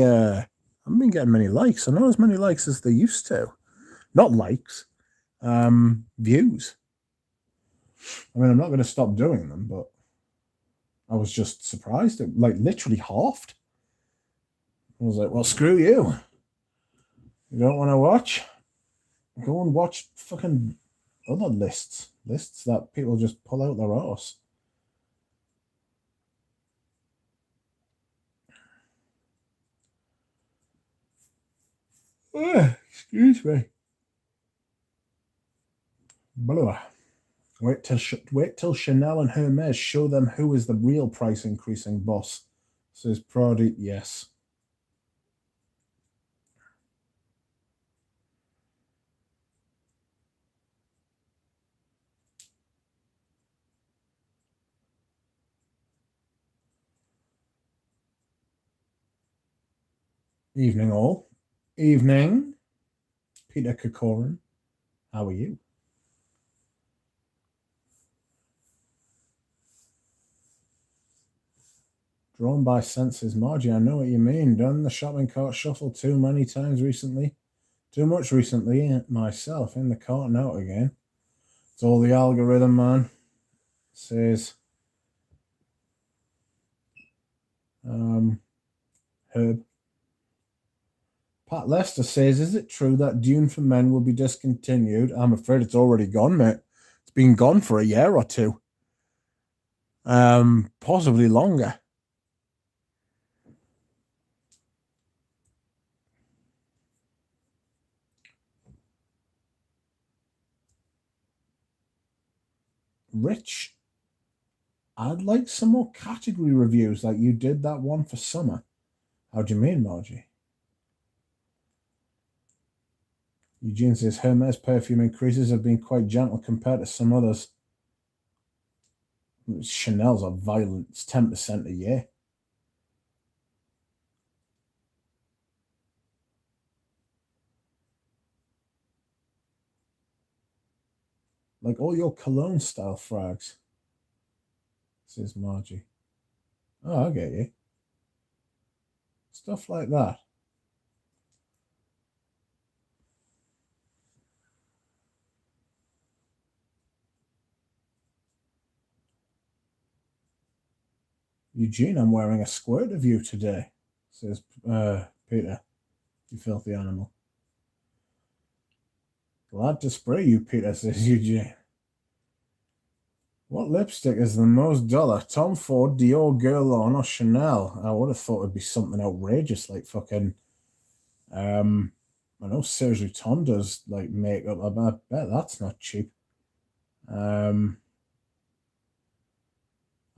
likes. Not as many likes as they used to. Not likes. Views. I mean, I'm not going to stop doing them, but I was just surprised. It literally halved. I was like, well, screw you. You don't want to watch? Go and watch fucking other lists. Lists that people just pull out their arse. Excuse me. Blah. Wait till Chanel and Hermes show them who is the real price increasing boss. Says Pradeep, yes. Evening all. Evening, Peter Kokorin. How are you? Drawn by senses. Margie, I know what you mean. Done the shopping cart shuffle too many times recently. Too much recently, myself. In the cart and out again. It's all the algorithm, man. Says Herb. Pat Lester says, is it true that Dune for Men will be discontinued? I'm afraid it's already gone, mate. It's been gone for a year or two. Possibly longer. Rich, I'd like some more category reviews like you did that one for summer. How do you mean, Margie? Eugene says Hermes perfume increases have been quite gentle compared to some others. Chanel's are violent. It's 10% a year. Like all your cologne style frags, says Margie. Oh, I get you. Stuff like that. Eugene, I'm wearing a squirt of you today, says Peter. You filthy animal. Glad to spray you, Peter, says Eugene. What lipstick is the most dollar? Tom Ford, Dior, Guerlain, or Chanel? I would have thought it'd be something outrageous like fucking. I know Serge Lutton does like makeup. I bet that's not cheap. I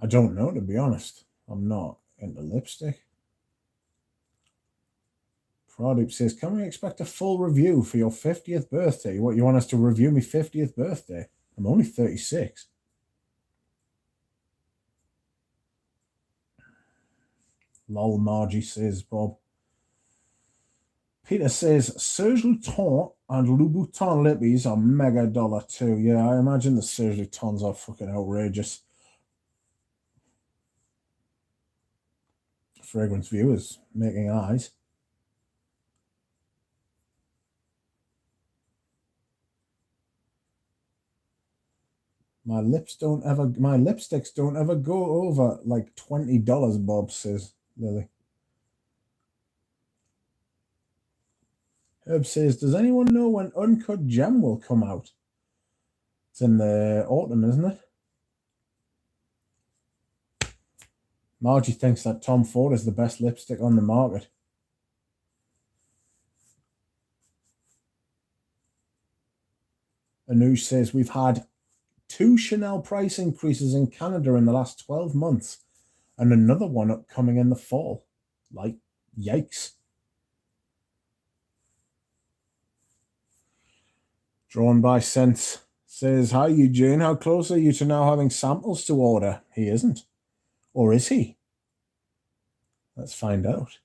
don't know, to be honest. I'm not into lipstick. Pradeep says, can we expect a full review for your 50th birthday? What, you want us to review me 50th birthday? I'm only 36. Lol, Margie, says Bob. Peter says, Serge Lutton and Louboutin lippies are mega dollar too. Yeah, I imagine the Serge Lutons are fucking outrageous. Fragrance viewers making eyes. My lipsticks don't ever go over like $20, Bob, says Lily. Herb says, does anyone know when Uncut Gem will come out? It's in the autumn, isn't it? Margie thinks that Tom Ford is the best lipstick on the market. Anush says, we've had 2 Chanel price increases in Canada in the last 12 months and another one upcoming in the fall. Like, yikes. Drawn by Sense says, hi, Eugene. How close are you to now having samples to order? He isn't. Or is he? Let's find out.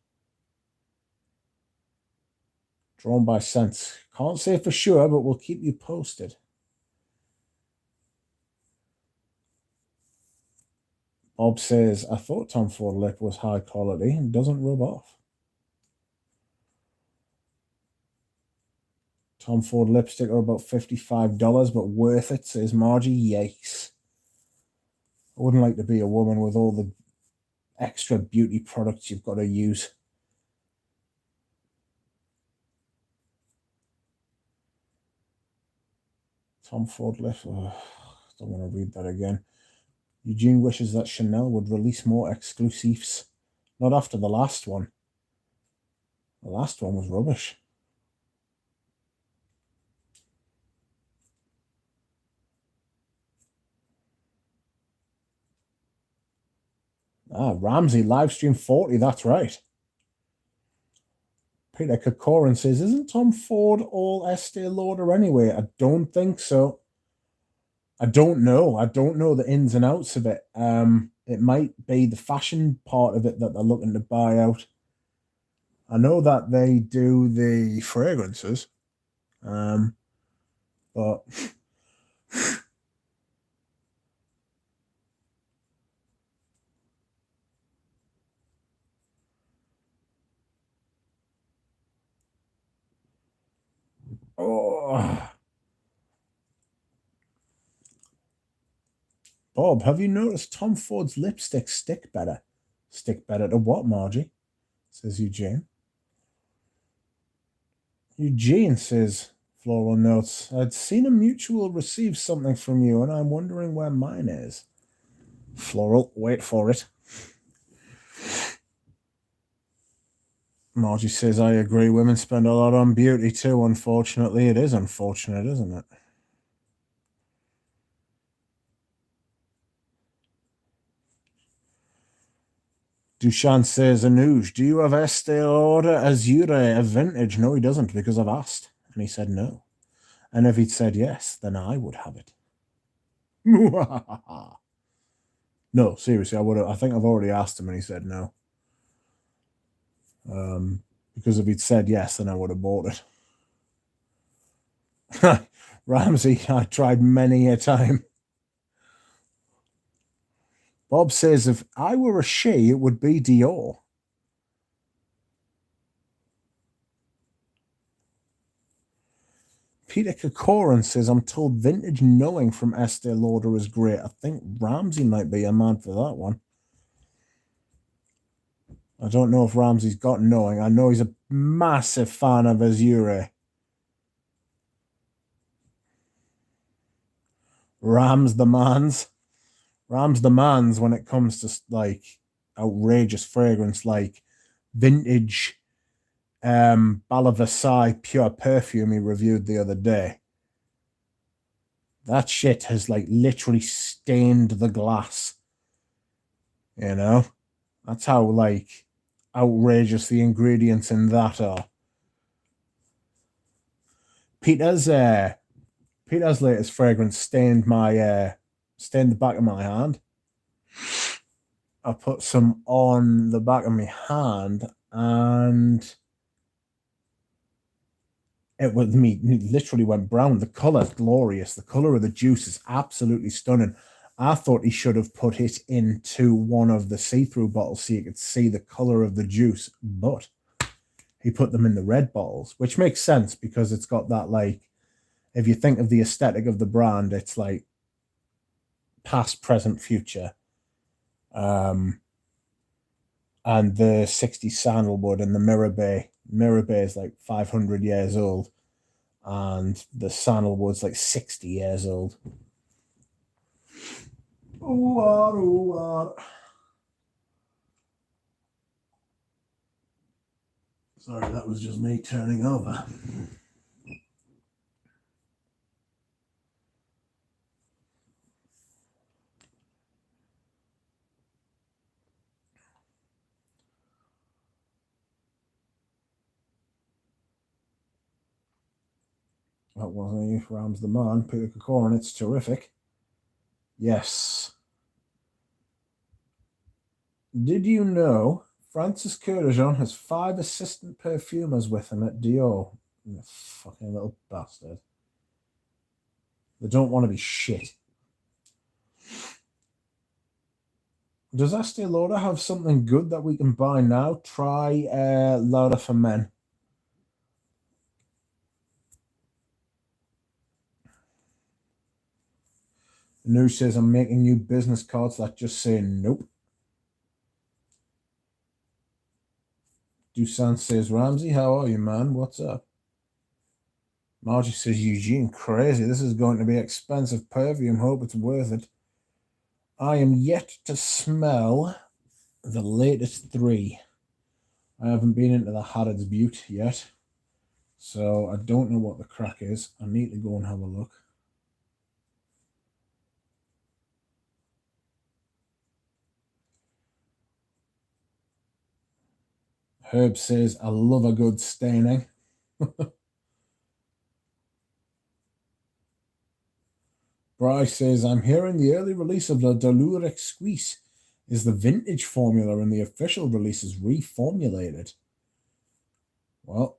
Drawn by Sense. Can't say for sure, but we'll keep you posted. Bob says, I thought Tom Ford lip was high quality and doesn't rub off. Tom Ford lipstick are about $55, but worth it, says Margie. Yikes. I wouldn't like to be a woman with all the extra beauty products you've got to use. Tom Ford lip. Oh, don't want to read that again. Eugene wishes that Chanel would release more exclusives. Not after the last one. The last one was rubbish. Ramsey, Livestream 40, that's right. Peter Kokorin says, isn't Tom Ford all Estee Lauder anyway? I don't think so. I don't know. I don't know the ins and outs of it. It might be the fashion part of it that they're looking to buy out. I know that they do the fragrances, but oh, Bob, have you noticed Tom Ford's lipstick stick better? Stick better to what, Margie? Says Eugene. Eugene says, Floral notes, I'd seen a mutual receive something from you, and I'm wondering where mine is. Floral, wait for it. Margie says, I agree. Women spend a lot on beauty too, unfortunately. It is unfortunate, isn't it? Dushan says, Anuj, do you have Estee Lauder Azure, a vintage? No, he doesn't, because I've asked. And he said no. And if he'd said yes, then I would have it. No, seriously, I would have. I think I've already asked him and he said no. Because if he'd said yes, then I would have bought it. Ramsey, I tried many a time. Bob says, if I were a she, it would be Dior. Peter Kokoran says, I'm told vintage knowing from Estee Lauder is great. I think Ramsey might be a man for that one. I don't know if Ramsey's got knowing. I know he's a massive fan of Azure. Rams the mans when it comes to like outrageous fragrance like vintage Bala Versailles pure perfume he reviewed the other day. That shit has like literally stained the glass. You know? That's how like outrageous the ingredients in that are. Peter's latest fragrance stained the back of my hand. I put some on the back of my hand and it literally went brown. The color's glorious. The color of the juice is absolutely stunning. I thought he should have put it into one of the see-through bottles so you could see the color of the juice, but he put them in the red bottles, which makes sense because it's got that, like, if you think of the aesthetic of the brand, it's like past, present, future. And the 60 sandalwood and the Mirror Bay is like 500 years old, and the sandalwood's like 60 years old. Sorry, that was just me turning over. That wasn't you, Rams the man, Peter Kokoran. It's terrific. Yes. Did you know Francis Kurdijan has 5 assistant perfumers with him at Dior? You fucking little bastard. They don't want to be shit. Does Estee Lauder have something good that we can buy now? Try Lauder for Men. New says, I'm making new business cards that just say nope. Dusan says, Ramsey, how are you, man? What's up? Margie says, Eugene, crazy. This is going to be expensive perfume. Hope it's worth it. I am yet to smell the latest 3. I haven't been into the Harrods Butte yet, so I don't know what the crack is. I need to go and have a look. Herb says, I love a good staining. Bryce says, I'm hearing the early release of the Dolur Exquise is the vintage formula and the official release is reformulated. Well,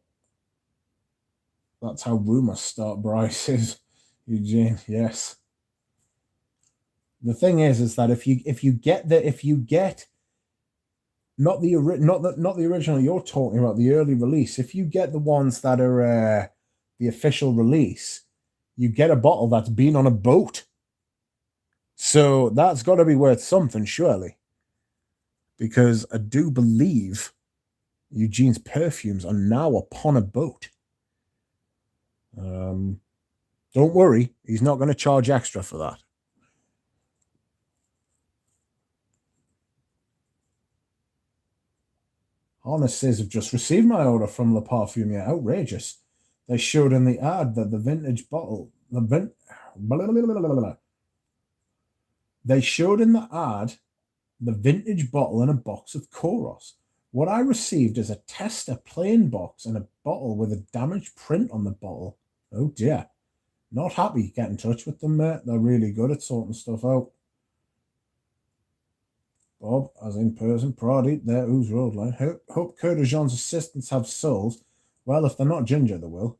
that's how rumors start, Bryce, is Eugene. Yes. The thing is that if you get not the original you're talking about, the early release, if you get the ones that are the official release, you get a bottle that's been on a boat. So that's got to be worth something, surely. Because I do believe Eugene's perfumes are now upon a boat. Don't worry, he's not going to charge extra for that. Honest says, I've just received my order from La Parfumier. Outrageous. They showed in the ad that the vintage bottle, they showed in the ad the vintage bottle in a box of Koros. What I received is a tester plain box and a bottle with a damaged print on the bottle. Oh dear. Not happy. Get in touch with them, mate. They're really good at sorting stuff out. Bob, as in person, Proddy, there, who's road line. Hope Curtis Jean's assistants have souls. Well, if they're not ginger, they will.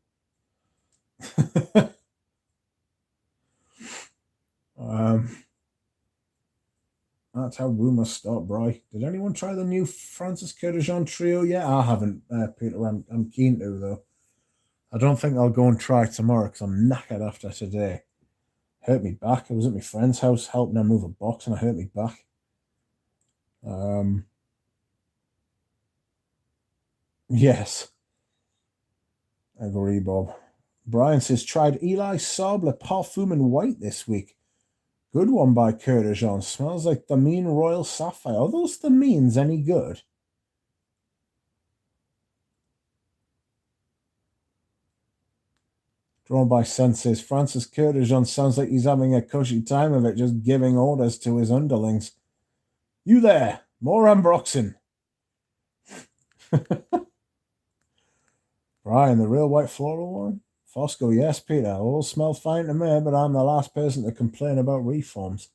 That's how rumors start, Bry. Did anyone try the new Francis Curtis Jean trio yet? I haven't, Peter. I'm keen to, though. I don't think I'll go and try tomorrow because I'm knackered after today. Hurt me back. I was at my friend's house helping her move a box and I hurt me back. Yes. Agree, Bob. Brian says, tried Eli Sable Parfum in White this week. Good one by Curtis Jean. Smells like the mean Royal Sapphire. Are those the means any good? Drawn by Senses. Francis Curtis Jean sounds like he's having a cushy time of it, just giving orders to his underlings. You there, more unboxing. Brian, the real white floral one? Fosco, yes, Peter. All smell fine to me, but I'm the last person to complain about reforms.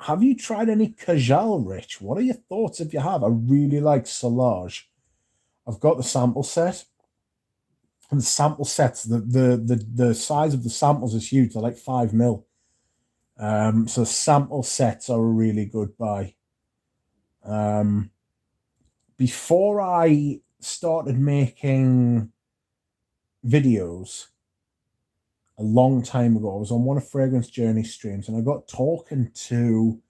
Have you tried any Kajal, Rich? What are your thoughts if you have? I really like Solage. I've got the sample set. And the sample sets, the size of the samples is huge. They're like 5 mil. So sample sets are a really good buy. Before I started making videos a long time ago, I was on one of Fragrance Journey streams and I got talking to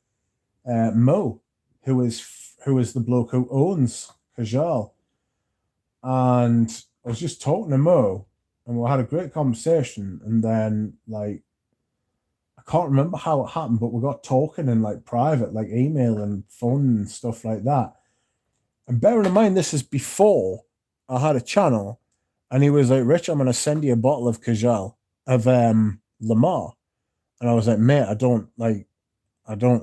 Mo, who is the bloke who owns Kajal. And I was just talking to Mo and we had a great conversation. And then, like, I can't remember how it happened, but we got talking in like private, like email and phone and stuff like that. And bearing in mind, this is before I had a channel, and he was like, Rich, I'm going to send you a bottle of Kajal, of Lamar. And I was like, mate, I don't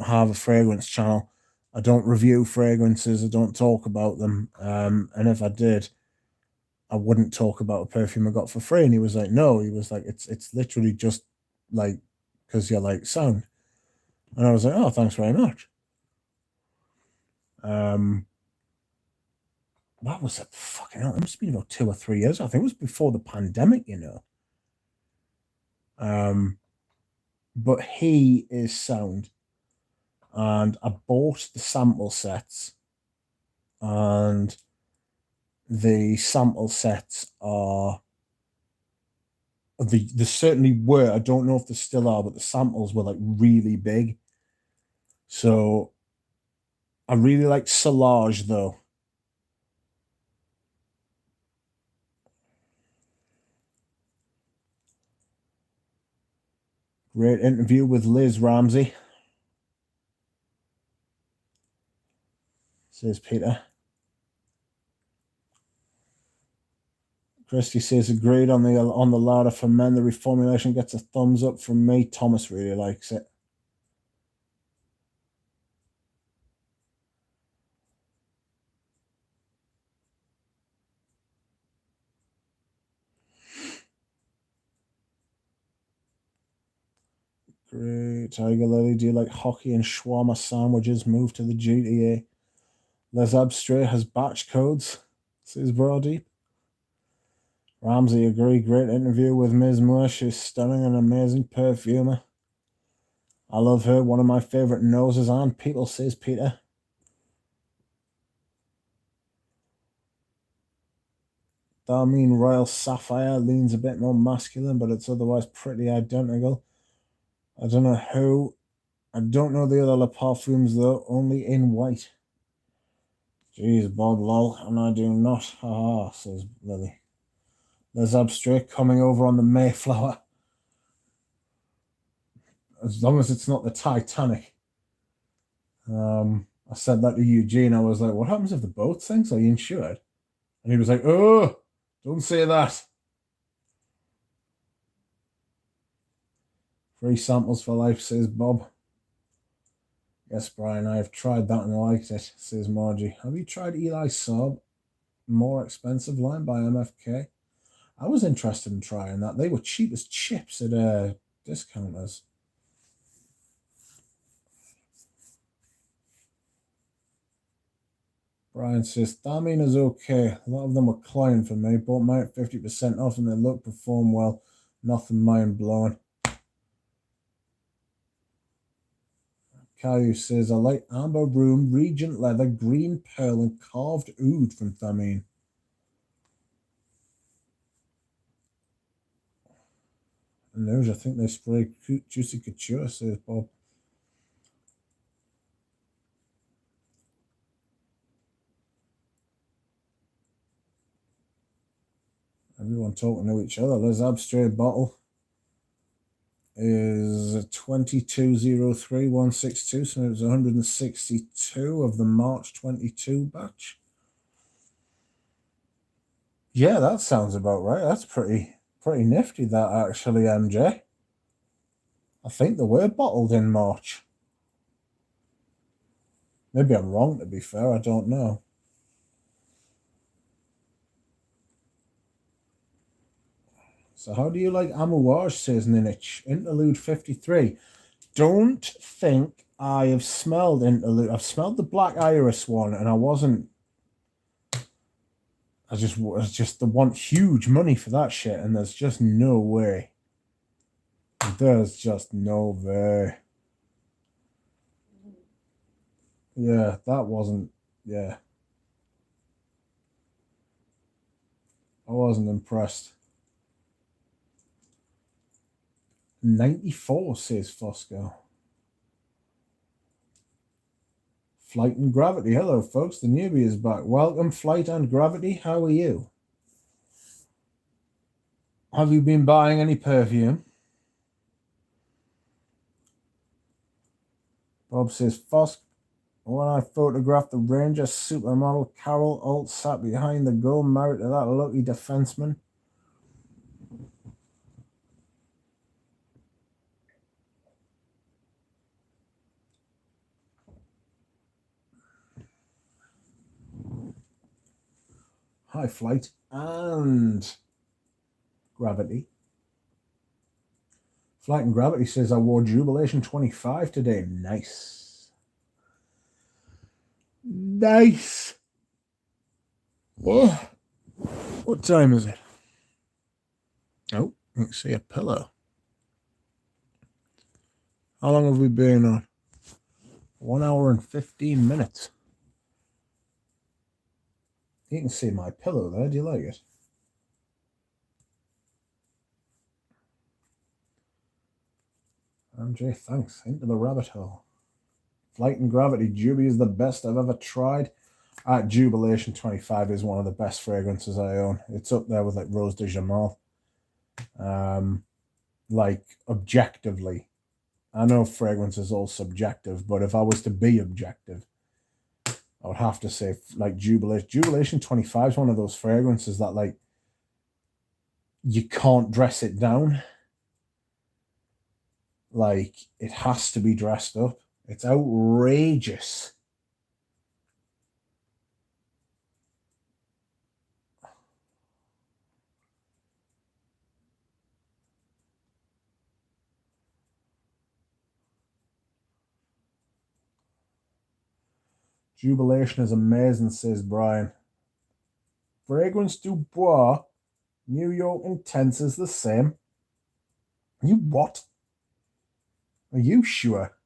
have a fragrance channel. I don't review fragrances. I don't talk about them. And if I did, I wouldn't talk about a perfume I got for free. And he was like, no, he was like, it's literally just like, because you're like sound. And I was like, oh, thanks very much. That was a fucking hell. It must have been about 2 or 3 years. I think it was before the pandemic, you know. But he is sound. And I bought the sample sets. And the sample sets are they certainly were. I don't know if they still are, but the samples were like really big. So I really like Solage though. Great interview with Liz Ramsey, says Peter. Christy says agreed on the ladder for men. The reformulation gets a thumbs up from me. Thomas really likes it. Great. Tiger Lily, do you like hockey and shawarma sandwiches? Move to the GTA. Les Abstray has batch codes, says Brodeep. Ramsey agree, great interview with Ms. Moore. She's stunning and amazing perfumer. I love her, one of my favourite noses and people, says Peter. Darmeen Royal Sapphire leans a bit more masculine, but it's otherwise pretty identical. I don't know who. I don't know the other parfums though, only in white. Jeez, Bob lol, and I do not. Haha, says Lily. There's Abstract coming over on the Mayflower. As long as it's not the Titanic. I said that to Eugene. I was like, what happens if the boat sinks? Are you insured? And he was like, oh, don't say that. Free samples for life, says Bob. Yes, Brian, I have tried that and liked it, says Margie. Have you tried Eli Saab? More expensive line by MFK. I was interested in trying that. They were cheap as chips at discounters. Brian says, Darmeen is okay. A lot of them were climbing for me. Bought mine at 50% off and they look, perform well. Nothing mind-blowing. Caillou says, I like amber room, regent leather, green pearl, and carved oud from Darmeen. And those, I think they spray Juicy Couture, says Bob. Everyone talking to each other. There's Abstract bottle is 2203162, so it was 162 of the March 22 batch. Yeah, that sounds about right. That's pretty nifty, that actually, MJ. I think they were bottled in March. Maybe I'm wrong, to be fair. I don't know. So how do you like Amouage, says Ninich. Interlude 53. Don't think I have smelled Interlude. I've smelled the Black Iris one, and I just want huge money for that shit, and there's just no way. There's just no way. Yeah, that wasn't, yeah. I wasn't impressed. 94, says Fosco. Flight and Gravity. Hello, folks. The newbie is back. Welcome, Flight and Gravity. How are you? Have you been buying any perfume? Bob says, Fosk, when I photographed the Ranger supermodel, Carol Alt sat behind the goal, married to that lucky defenseman. Hi, Flight and Gravity. Flight and Gravity says, I wore Jubilation 25 today. Nice. Nice. Whoa. What time is it? Oh, you can see a pillow. How long have we been on? 1 hour and 15 minutes. You can see my pillow there. Do you like it? MJ, thanks. Into the rabbit hole. Flight and Gravity. Juby is the best I've ever tried. Jubilation 25 is one of the best fragrances I own. It's up there with like Rose de Jamal. Like objectively. I know fragrance is all subjective, but if I was to be objective, I would have to say like Jubilation. Jubilation 25 is one of those fragrances that like you can't dress it down. Like it has to be dressed up. It's outrageous. Jubilation is amazing, says Brian. Fragrance du Bois, New York Intense is the same. You what? Are you sure?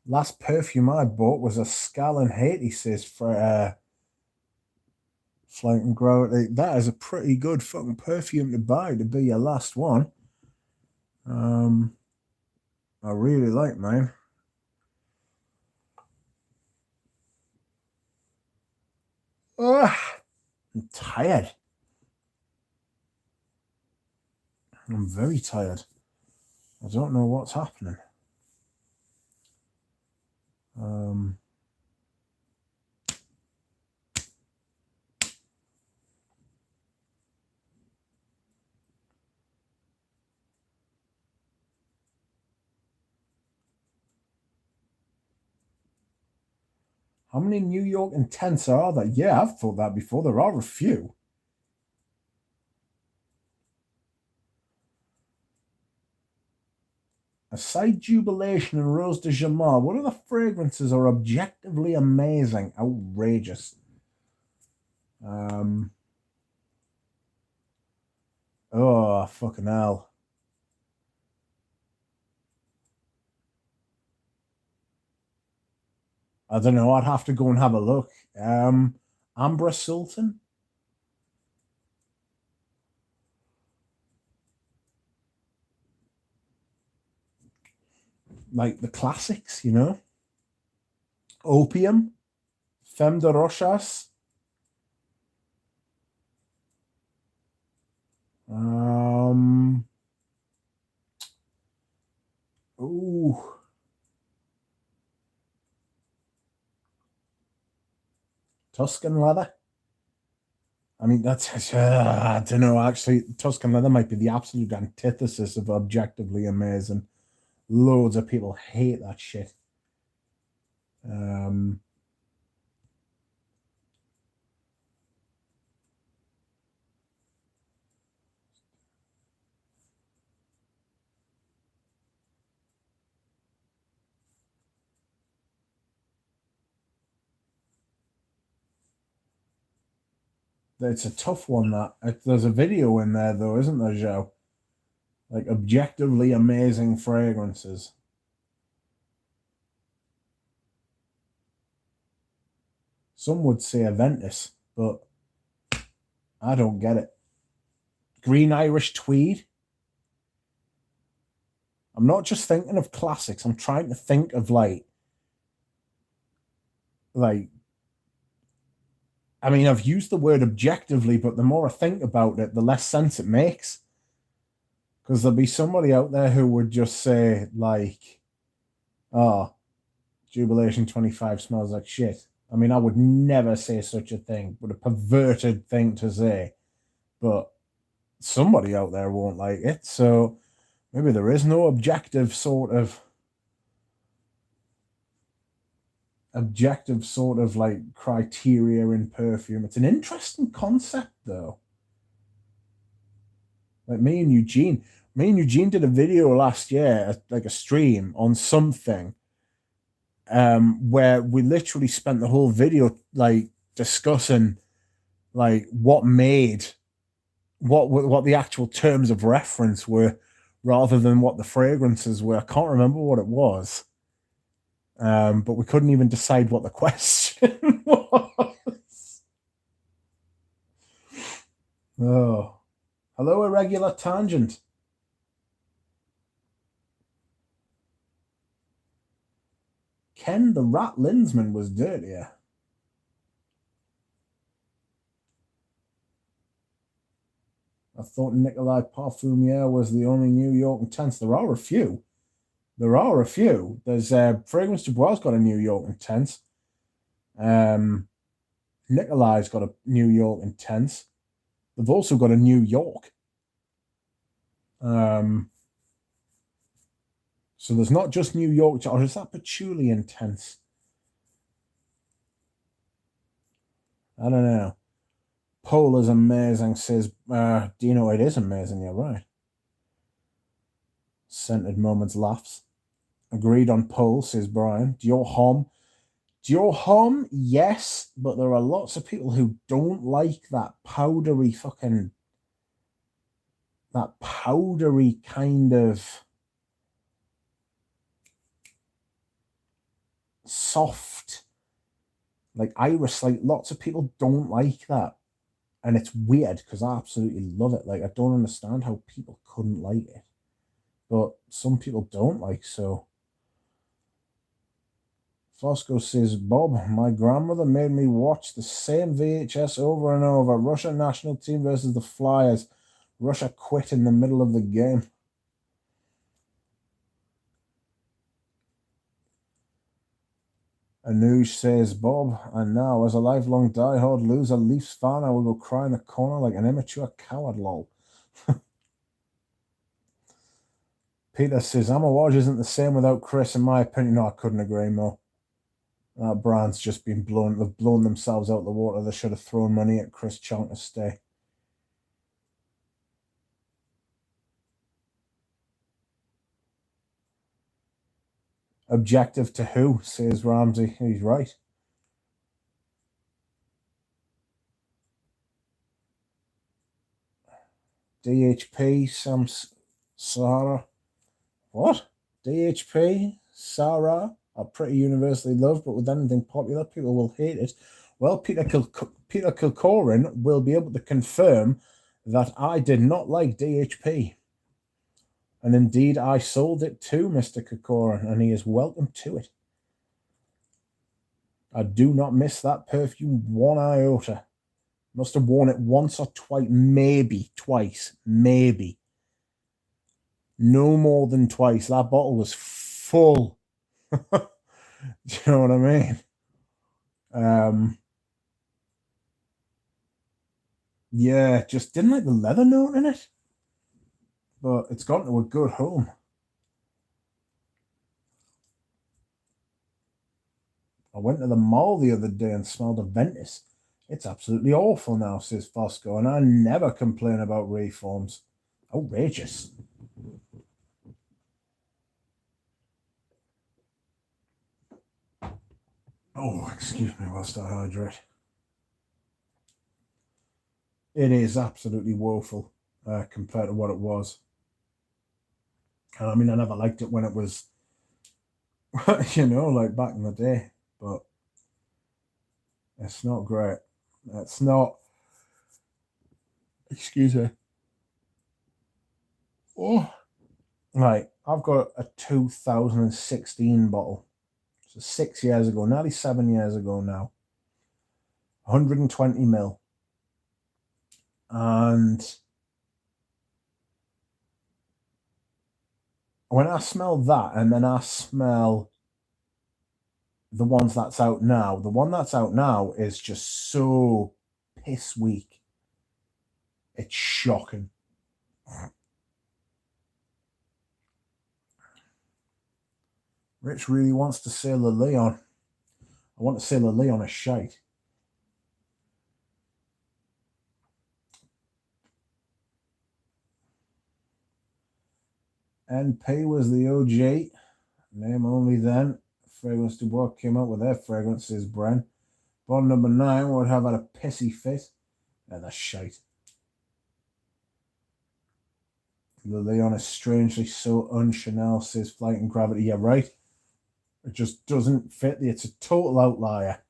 Last perfume I bought was a Skull and Hate, he says, for Float and Grow. That is a pretty good fucking perfume to buy to be your last one. I really like mine. Ugh, I'm tired. I'm very tired. I don't know what's happening. How many New York Intense are there? Yeah, I've thought that before. There are a few. Aside Jubilation and Rose de Jamal, what other fragrances are objectively amazing? Outrageous. Oh, fucking hell. I don't know. I'd have to go and have a look. Ambra Sultan. Like the classics, you know? Opium. Femme de Rochas. Ooh. Tuscan leather. I mean, that's, I don't know, actually, Tuscan leather might be the absolute antithesis of objectively amazing. Loads of people hate that shit. It's a tough one, that. There's a video in there, though, isn't there, Joe? Like, objectively amazing fragrances. Some would say Aventus, but I don't get it. Green Irish Tweed. I'm not just thinking of classics. I'm trying to think of like. I mean, I've used the word objectively, but the more I think about it, the less sense it makes. Because there'll be somebody out there who would just say, like, oh, Jubilation 25 smells like shit. I mean, I would never say such a thing, but a perverted thing to say. But somebody out there won't like it. So maybe there is no objective sort of like criteria in perfume. It's an interesting concept, though. Like me and Eugene did a video last year, like a stream on something, where we literally spent the whole video like discussing like what the actual terms of reference were, rather than what the fragrances were. I can't remember what it was, but we couldn't even decide what the question was. Oh, hello, irregular tangent. Ken the Rat Linsman was dirtier. I thought Nikolai Parfumier was the only New York Intense. There are a few. There's Fragrance du Bois got a New York Intense. Nikolai's got a New York Intense. They've also got a New York. So there's not just New York, or is that Patchouli Intense? I don't know. Pole is amazing, says Dino. It is amazing, you're right. Scented Moments laughs. Agreed on poll, says Brian. Dior Homme, yes, but there are lots of people who don't like that powdery kind of soft, like iris. Like, lots of people don't like that. And it's weird because I absolutely love it. Like, I don't understand how people couldn't like it. But some people don't like, so. Fosco says, Bob, my grandmother made me watch the same VHS over and over. Russia national team versus the Flyers. Russia quit in the middle of the game. Anuj says, Bob, and now as a lifelong diehard loser Leafs fan, I will go cry in the corner like an immature coward, lol. Peter says, Amawaj isn't the same without Chris, in my opinion. No, I couldn't agree more. That brand's just been blown. They've blown themselves out the water. They should have thrown money at Chris Chong to stay. Objective to who, says Ramsey. He's right. DHP, Sam Sahara. What? DHP, Sarah are pretty universally loved, but with anything popular, people will hate it. Well, Peter Kilcorin will be able to confirm that I did not like DHP. And indeed, I sold it to Mr. Kilcorin, and he is welcome to it. I do not miss that perfume one iota. Must have worn it once or twice, maybe twice, maybe. No more than twice. That bottle was full. Do you know what I mean? Yeah, just didn't like the leather note in it. But it's gone to a good home. I went to the mall the other day and smelled a Ventus. It's absolutely awful now, says Fosco, and I never complain about reforms. Outrageous. Oh, excuse me whilst I hydrate. It is absolutely woeful compared to what it was. And I mean, I never liked it when it was, like back in the day, but it's not great. It's not. Excuse me. Oh, right. I've got a 2016 bottle. So 6 years ago, nearly 7 years ago now. 120 mil. And when I smell that, and then I smell the ones that's out now, the one that's out now is just so piss weak. It's shocking. Rich really wants to sail the Leon. I want to sail the Leon a shite. NP was the OG. Name only then. Fragrance Dubois came out with their fragrance, says Bren. Bond number 9 would have had a pissy fit. Yeah, that's shite. The Leon is strangely so un-Chanel, says Flight and Gravity. Yeah, right. It just doesn't fit. It's a total outlier.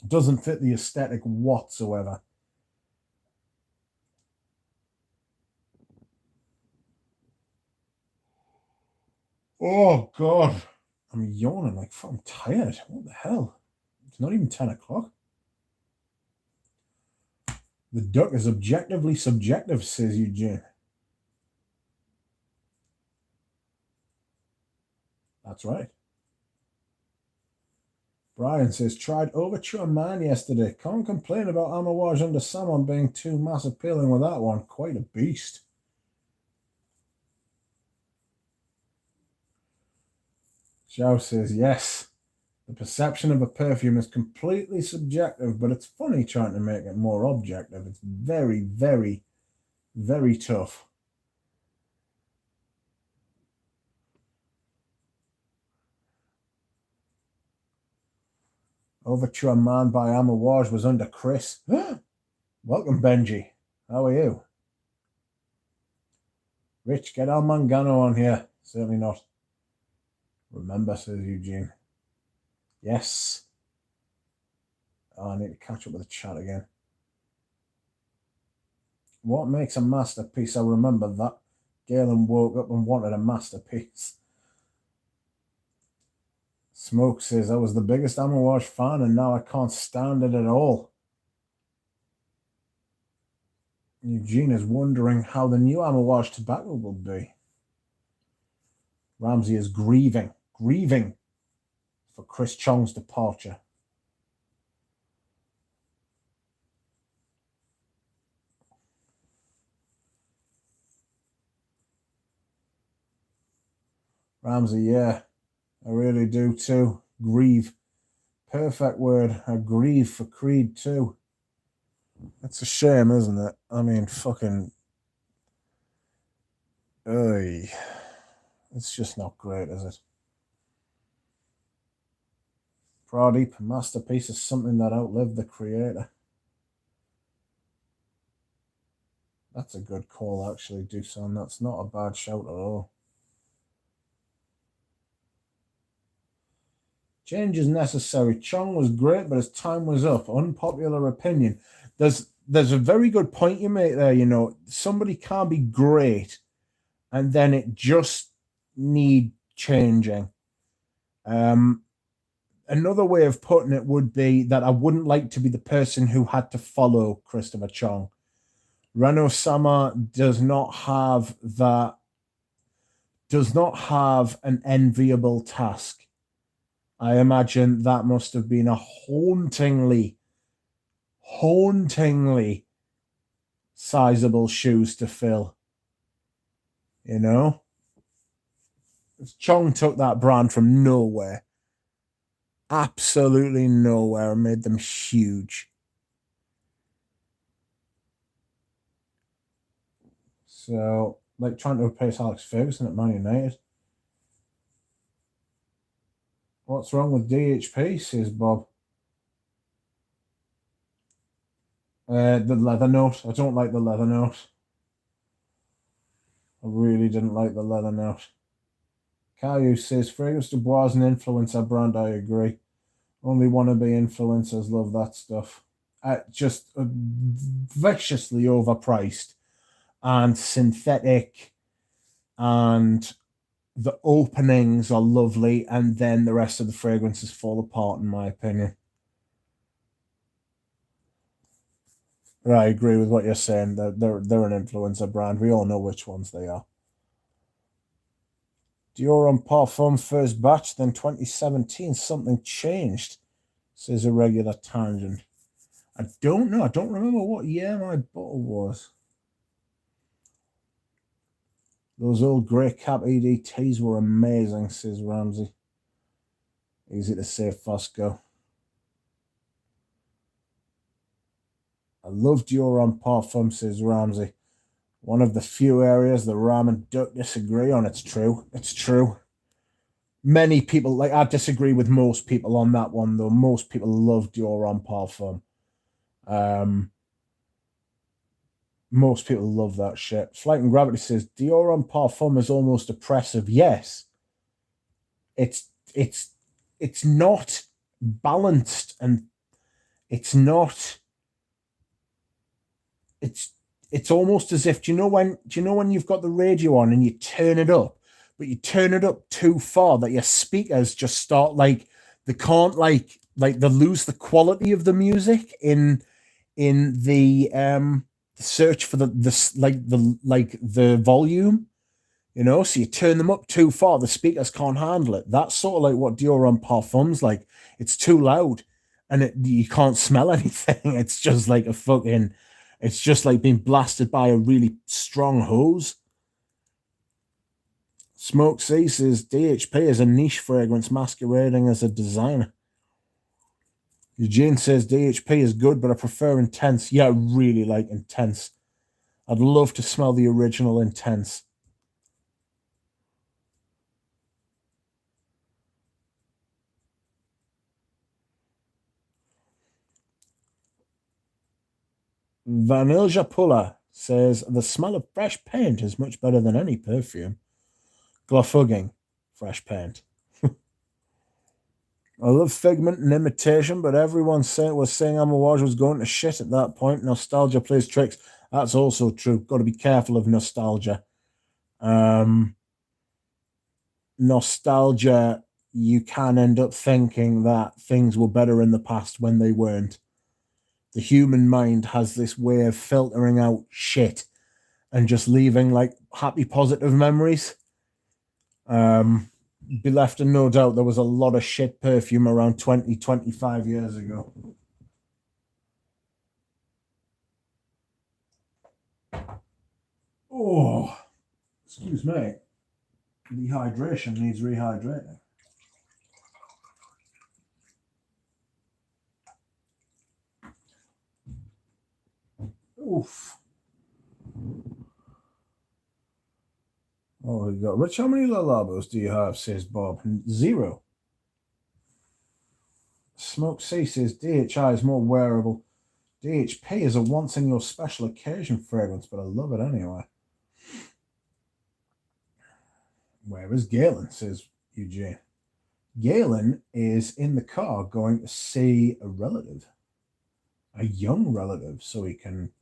It doesn't fit the aesthetic whatsoever. Oh, God. I'm yawning like I'm tired. What the hell? It's not even 10 o'clock. The duck is objectively subjective, says Eugene. That's right. Brian says, tried Overture Man yesterday. Can't complain about Amawaj under Salmon being too mass appealing with that one. Quite a beast. Zhao says, yes. The perception of a perfume is completely subjective, but it's funny trying to make it more objective. It's very, very, very tough. Overture Man by Amouage was under Chris. Welcome, Benji. How are you? Rich, get Al Mangano on here. Certainly not. Remember, says Eugene. Yes. Oh, I need to catch up with the chat again. What makes a masterpiece? I remember that. Galen woke up and wanted a masterpiece. Smoke says, I was the biggest Amouage fan and now I can't stand it at all. Eugene is wondering how the new Amouage tobacco will be. Ramsey is grieving for Chris Chong's departure. Ramsey, yeah, I really do too. Grieve. Perfect word. I grieve for Creed too. It's a shame, isn't it? I mean, fucking... Oy. It's just not great, is it? Pradeep, masterpiece is something that outlived the creator. That's a good call, actually, Doosan. That's not a bad shout at all. Change is necessary. Chong was great, but his time was up. Unpopular opinion. There's a very good point you make there. You know, somebody can't be great, and then it just need changing. Another way of putting it would be that I wouldn't like to be the person who had to follow Christopher Chong. Reno Sama does not have an enviable task. I imagine that must have been a hauntingly sizable shoes to fill. You know? Chong took that brand from nowhere. Absolutely nowhere, and made them huge. So, like trying to replace Alex Ferguson at Man United. What's wrong with DHP, says Bob. The leather note. I don't like the leather note. I really didn't like the leather note. Caillou says, Fragrance Du Bois is an influencer brand, I agree. Only wannabe influencers love that stuff. Just viciously overpriced and synthetic, and the openings are lovely, and then the rest of the fragrances fall apart, in my opinion. I agree with what you're saying. They're an influencer brand. We all know which ones they are. Dior on Parfum first batch, then 2017, something changed, says Irregular Tangent. I don't know. I don't remember what year my bottle was. Those old grey cap EDTs were amazing, says Ramsey. Easy to say, Fosco. I love Dior on Parfum, says Ramsey. One of the few areas the Ram and Duck disagree on. It's true. It's true. Many people, like, I disagree with most people on that one, though. Most people love Dior on Parfum. Most people love that shit. Flight and Gravity says Dior on Parfum is almost oppressive. Yes. It's not balanced, and it's not... It's almost as if, do you know when you've got the radio on and you turn it up, but you turn it up too far that your speakers just start they can't they lose the quality of the music in the search for the volume, you know, so you turn them up too far, the speakers can't handle it. That's sort of like what Dior on Parfum's like. It's too loud and you can't smell anything. It's just like it's just like being blasted by a really strong hose. Smoke C says DHP is a niche fragrance masquerading as a designer. Eugene says DHP is good, but I prefer Intense. Yeah, I really like Intense. I'd love to smell the original Intense. Vanilla Pulla says the smell of fresh paint is much better than any perfume. Glowfugging, fresh paint. I love Figment and Imitation, but everyone was saying Amouage was going to shit at that point. Nostalgia plays tricks. That's also true. Got to be careful of nostalgia. Nostalgia, you can end up thinking that things were better in the past when they weren't. The human mind has this way of filtering out shit and just leaving like happy, positive memories. Be left in no doubt there was a lot of shit perfume around 20, 25 years ago. Oh, excuse me. Dehydration needs rehydrating. Oof. Oh, we got Rich. How many Lalabos do you have? Says Bob. 0. Smoke C says DHI is more wearable. DHP is a once in your special occasion fragrance, but I love it anyway. Where is Galen? Says Eugene. Galen is in the car going to see a relative, a young relative, so he can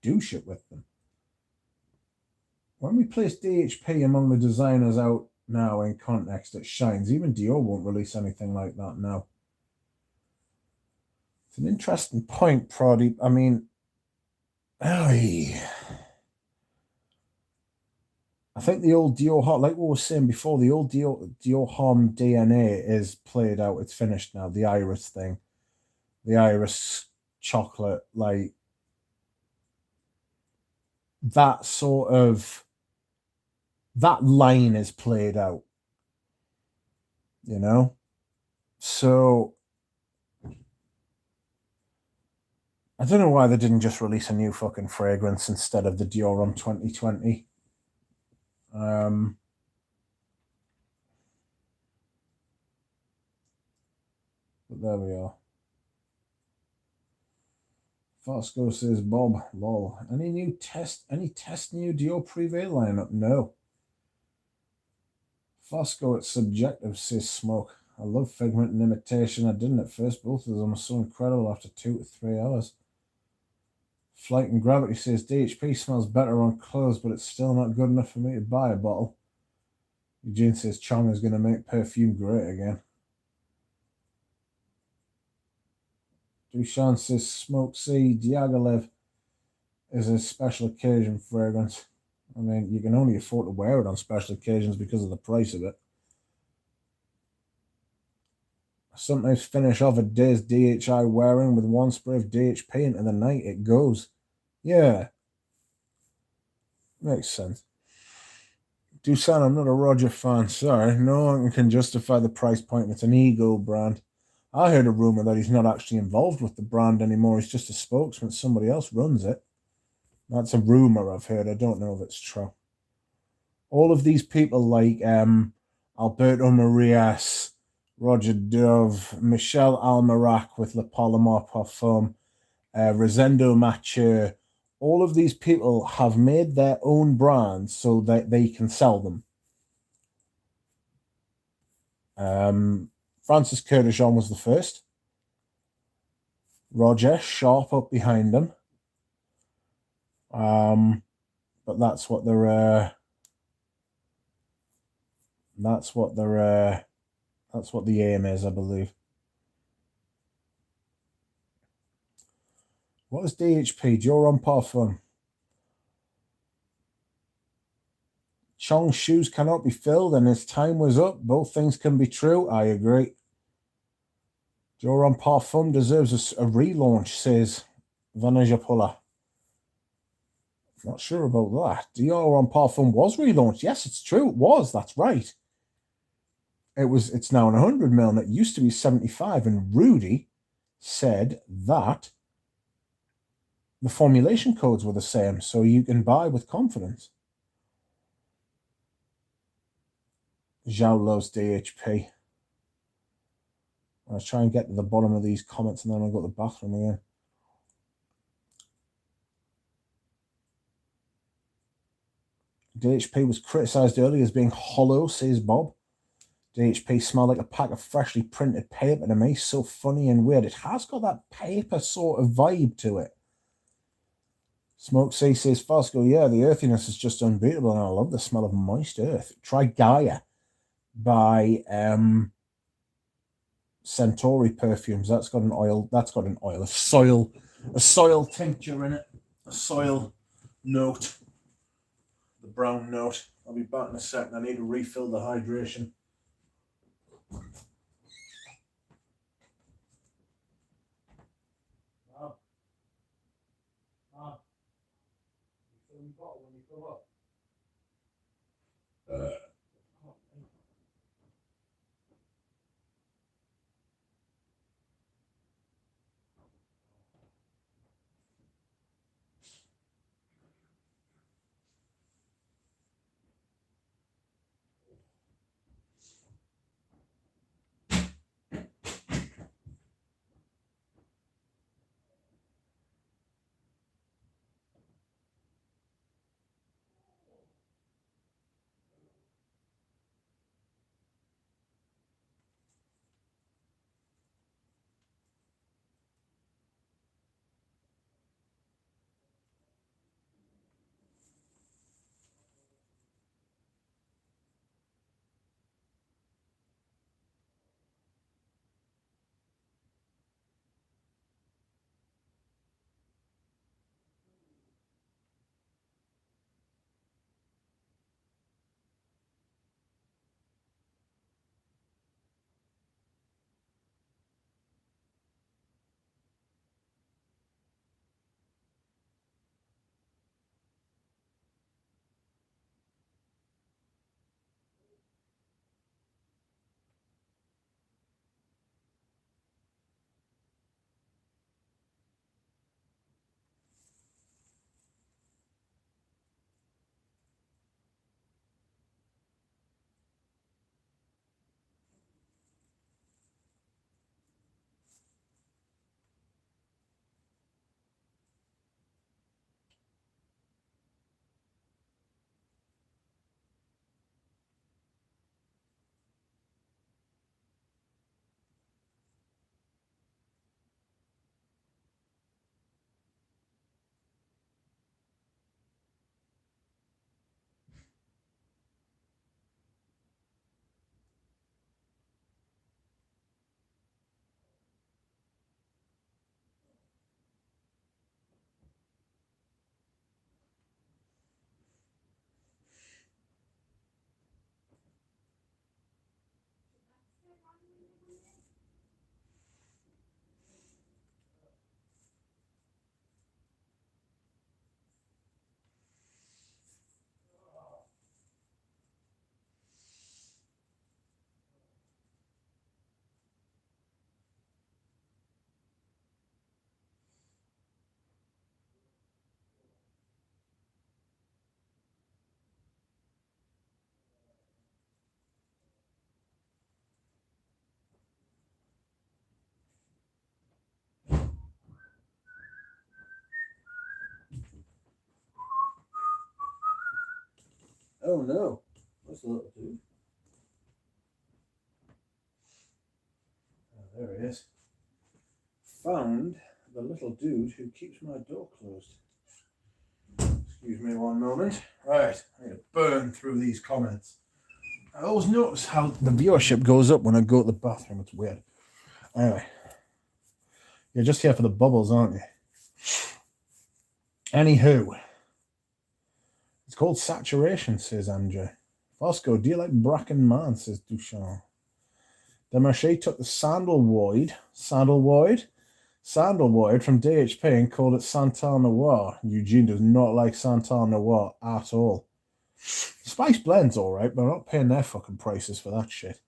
do shit with them. When we place DHP among the designers out now in context, it shines. Even Dior won't release anything like that now. It's an interesting point, Proddy. I mean, I think the old Dior Hot, like we were saying before, the old Dior Homme DNA is played out. It's finished now. The iris thing, the iris chocolate, like that sort of, that line is played out, you know? So I don't know why they didn't just release a new fucking fragrance instead of the Dior Homme 2020. But there we are. Fosco says, Bob, lol. Any test new Dior Privé lineup? No. Fosco, it's subjective, says Smoke. I love Figment and Imitation. I didn't at first. Both of them are so incredible after 2 to 3 hours. Flight and Gravity says DHP smells better on clothes, but it's still not good enough for me to buy a bottle. Eugene says Chong is going to make perfume great again. Dushan says Smoke C. Diaghilev is a special occasion fragrance. I mean, you can only afford to wear it on special occasions because of the price of it. I sometimes finish off a day's DHI wearing with one spray of DHP into the night. It goes. Yeah. Makes sense. Dusan, I'm not a Roger fan. Sorry. No one can justify the price point. It's an ego brand. I heard a rumor that he's not actually involved with the brand anymore. He's just a spokesman. Somebody else runs it. That's a rumor I've heard. I don't know if it's true. All of these people like Alberto Marias, Roger Dove, Michel Almarac with Le Palomar Parfum, Rosendo Mathieu, all of these people have made their own brands so that they can sell them. Francis Kurkdjian was the first. Roger Sharp up behind them. But that's what the aim is, I believe. What is DHP? Dior Homme Parfum. Chong's shoes cannot be filled and his time was up. Both things can be true. I agree. Dior Homme Parfum deserves a relaunch, says Vanessa Pulla. Not sure about that. Dior Homme Parfum was relaunched. Yes, it's true. It was. That's right. It's now 100 ml and it used to be 75. And Rudy said that the formulation codes were the same, so you can buy with confidence. Zhao loves DHP. I'll try and get to the bottom of these comments and then I'll go to the bathroom again. DHP was criticised earlier as being hollow, says Bob. DHP smelled like a pack of freshly printed paper to me. So funny and weird. It has got that paper sort of vibe to it. Smoke C says, Fosco, yeah, the earthiness is just unbeatable, and I love the smell of moist earth. Try Gaia by Centauri Perfumes. That's got a soil tincture in it, a soil note, the brown note. I'll be back in a second. I need to refill the hydration. Oh no, what's the little dude? Oh, there he is. Found the little dude who keeps my door closed. Excuse me one moment. Right, I need to burn through these comments. I always notice how the viewership goes up when I go to the bathroom. It's weird. Anyway, you're just here for the bubbles, aren't you? Anywho, it's called saturation, says Andrew. Fosco, do you like Bracken Man, says Duchamp. Demarche took the sandalwood from DHP and called it Santal Noir. Eugene does not like Santal Noir at all. Spice Blend's alright, but I'm not paying their fucking prices for that shit.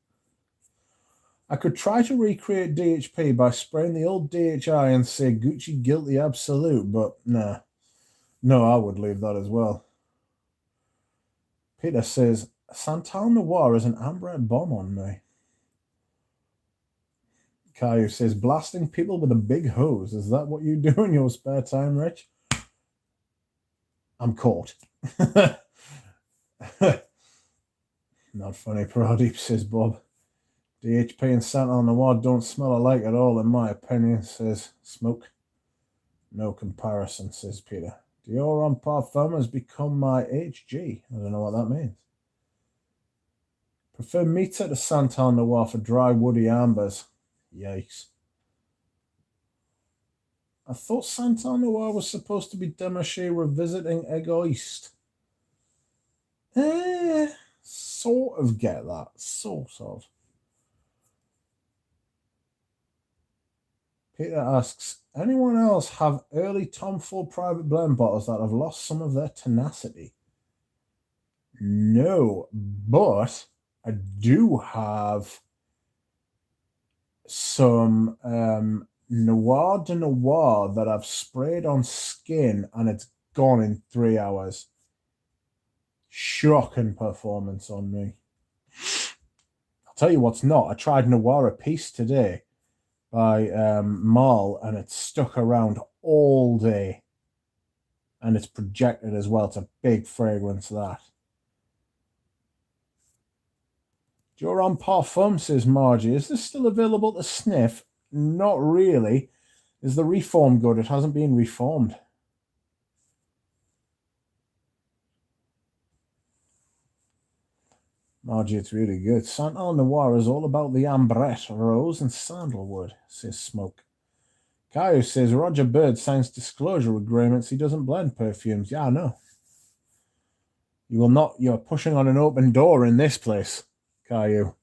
I could try to recreate DHP by spraying the old DHI and say Gucci Guilty Absolute, but nah. No, I would leave that as well. Peter says, Santal Noir is an amber bomb on me. Caillou says, blasting people with a big hose. Is that what you do in your spare time, Rich? I'm caught. Not funny, Pradeep, says Bob. DHP and Santal Noir don't smell alike at all, in my opinion, says Smoke. No comparison, says Peter. Dior Homme Parfum has become my HG. I don't know what that means. Prefer Mita to Santal Noir for dry, woody ambers. Yikes. I thought Santal Noir was supposed to be Demaché revisiting Egoist. Sort of get that. Sort of. Peter asks, anyone else have early Tom Ford private blend bottles that have lost some of their tenacity? No, but I do have some Noir de Noir that I've sprayed on skin and it's gone in 3 hours. Shocking performance on me. I'll tell you what's not. I tried Noir a piece today by Marl and it's stuck around all day. And it's projected as well. It's a big fragrance, that. Dior Homme Parfum, says Margie. Is this still available to sniff? Not really. Is the reform good? It hasn't been reformed. Margie, it's really good. Santal Noir is all about the ambrette, rose, and sandalwood, says Smoke. Caillou says Roger Bird signs disclosure agreements. He doesn't blend perfumes. Yeah, I know. You will not. You're pushing on an open door in this place, Caillou.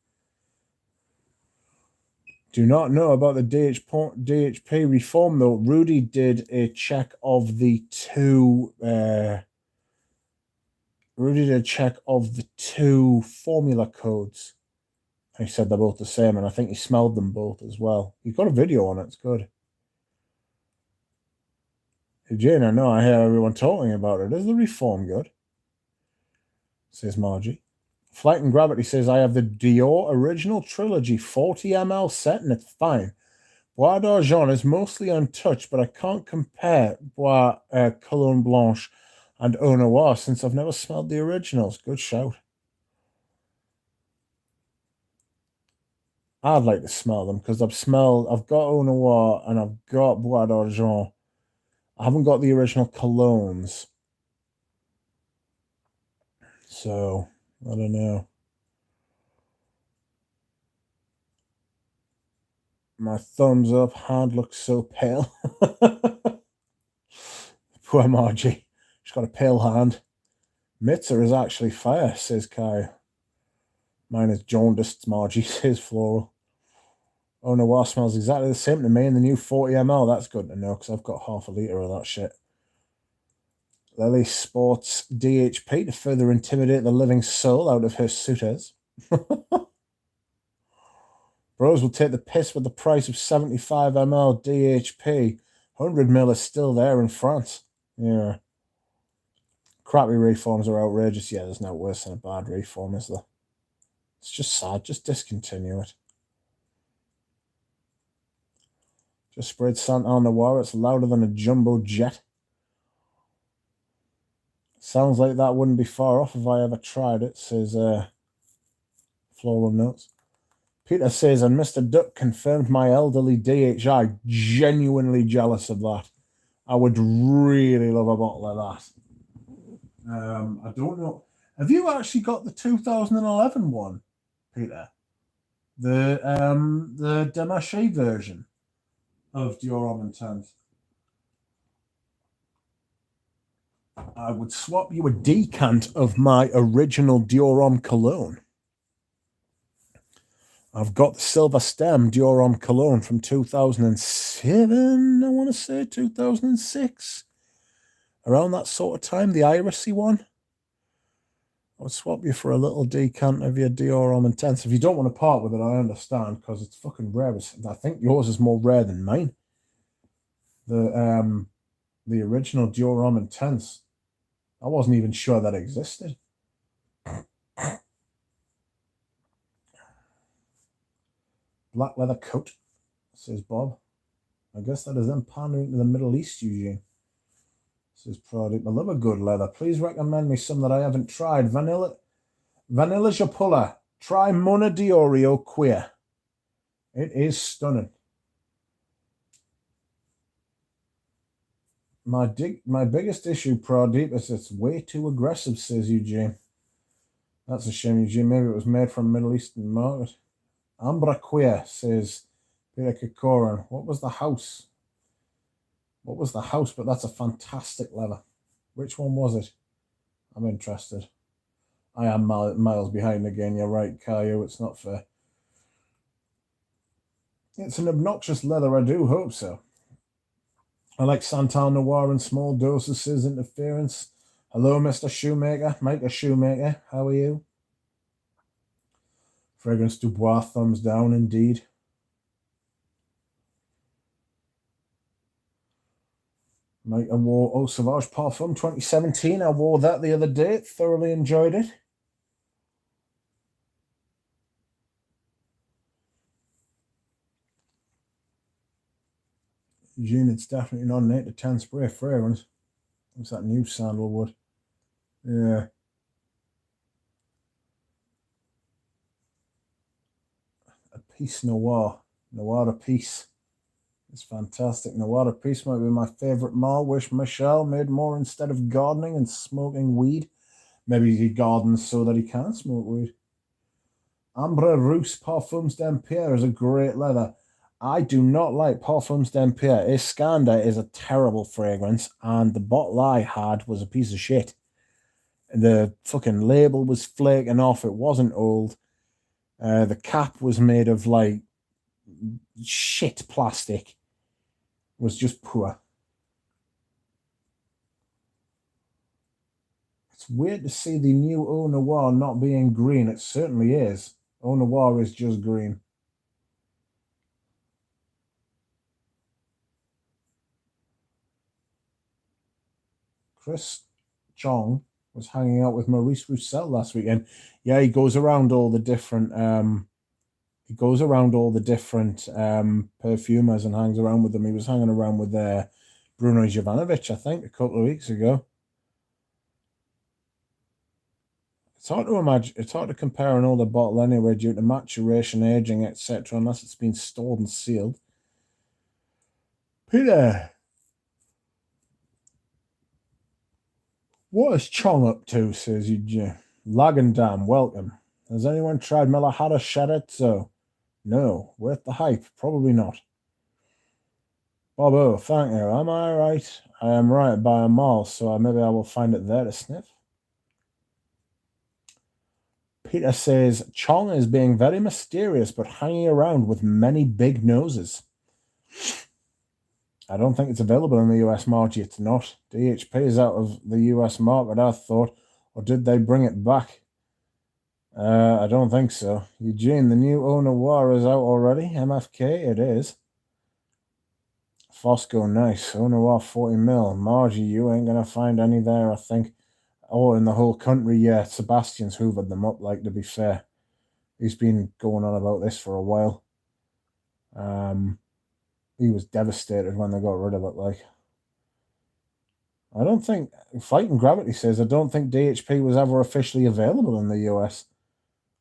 Do not know about the DHP reform, though. Rudy did a check of the two. Rudy did a check of the two formula codes. He said they're both the same, and I think he smelled them both as well. He's got a video on it. It's good. Hey, Jane, I know I hear everyone talking about it. Is the reform good? Says Margie. Flight and Gravity says, I have the Dior Original Trilogy 40 ml set, and it's fine. Bois d'Argent is mostly untouched, but I can't compare Bois Cologne Blanche and Eau Noir since I've never smelled the originals. Good shout. I'd like to smell them because I've got Eau Noir and I've got Bois d'Argent. I haven't got the original colognes. So, I don't know. My thumbs up. Hand looks so pale. Poor Margie. She's got a pale hand. Mitzer is actually fire, says Kai. Mine is jaundiced, Margie, says Floral. Oh, Noir smells exactly the same to me in the new 40 ml. That's good to know because I've got half a litre of that shit. Lily sports DHP to further intimidate the living soul out of her suitors. Bros will take the piss with the price of 75 ml DHP. 100 ml is still there in France. Yeah. Crappy reforms are outrageous. Yeah, there's no worse than a bad reform, is there? It's just sad. Just discontinue it. Just sprayed Santal Noir. It's louder than a jumbo jet. Sounds like that wouldn't be far off if I ever tried it, says Floral Notes. Peter says, and Mr. Duck confirmed my elderly DHI. Genuinely jealous of that. I would really love a bottle of that. I don't know. Have you actually got the 2011 one, Peter? The Demaché version of Dior Homme Intense. I would swap you a decant of my original Dior Homme cologne. I've got the Silver Stem Dior Homme cologne from 2007, I want to say, 2006. Around that sort of time, the irisy one. I would swap you for a little decant of your Dior Homme Intense. If you don't want to part with it, I understand, because it's fucking rare. I think yours is more rare than mine. The original Dior Homme Intense, I wasn't even sure that existed. Black leather coat, says Bob. I guess that is them pandering to the Middle East, Eugene. This is Pradeep. I love a good leather. Please recommend me some that I haven't tried. Vanilla Japula. Try Mona Diorio Queer. It is stunning. My biggest issue, Pradeep, is it's way too aggressive, says Eugene. That's a shame, Eugene. Maybe it was made from Middle Eastern market. Ambra Queer, says Peter Kikoran. What was the house? What was the house? But that's a fantastic leather. Which one was it? I'm interested. I am miles behind again. You're right, Caillou. It's not fair. It's an obnoxious leather. I do hope so. I like Santal Noir in small doses, says Interference. Hello, Mr. Shoemaker. Micah Shoemaker. How are you? Fragrance Dubois, thumbs down, indeed. Micah wore Eau Sauvage Parfum 2017. I wore that the other day. Thoroughly enjoyed it. Eugene, it's definitely not an 8 to 10 spray fragrance. It's that new sandalwood. Yeah. A Peace Noir. Noir a Peace. It's fantastic. Noir a Peace might be my favorite mall. Wish Michelle made more instead of gardening and smoking weed. Maybe he gardens so that he can smoke weed. Ambre Rousse Parfums d'Empire is a great leather. I do not like Parfums d'Empire. Iskander is a terrible fragrance, and the bottle I had was a piece of shit. The fucking label was flaking off. It wasn't old. The cap was made of like shit plastic. It was just poor. It's weird to see the new Eau Noir not being green. It certainly is. Eau Noir is just green. Chris Chong was hanging out with Maurice Roussel last weekend. Yeah, he goes around all the different perfumers and hangs around with them. He was hanging around with Bruno Jovanovic, I think, a couple of weeks ago. It's hard to imagine. It's hard to compare an older bottle anyway due to maturation, aging, etc., unless it's been stored and sealed. Peter, what is Chong up to, says Eugene. Lagandam, welcome. Has anyone tried Malahara Sharetzo? No. Worth the hype? Probably not. Bobo, thank you. Am I right? I am right by a mile, so maybe I will find it there to sniff. Peter says, Chong is being very mysterious, but hanging around with many big noses. I don't think it's available in the US market. It's not. DHP is out of the US market, I thought. Or did they bring it back? I don't think so. Eugene, the new Eau Noir is out already. MFK, it is. Fosco, nice. Eau Noir 40ml. Margie, you ain't going to find any there, I think. Oh, in the whole country, yeah. Sebastian's hoovered them up, like, to be fair. He's been going on about this for a while. He was devastated when they got rid of it, like. I don't think Fighting Gravity says I don't think DHP was ever officially available in the US.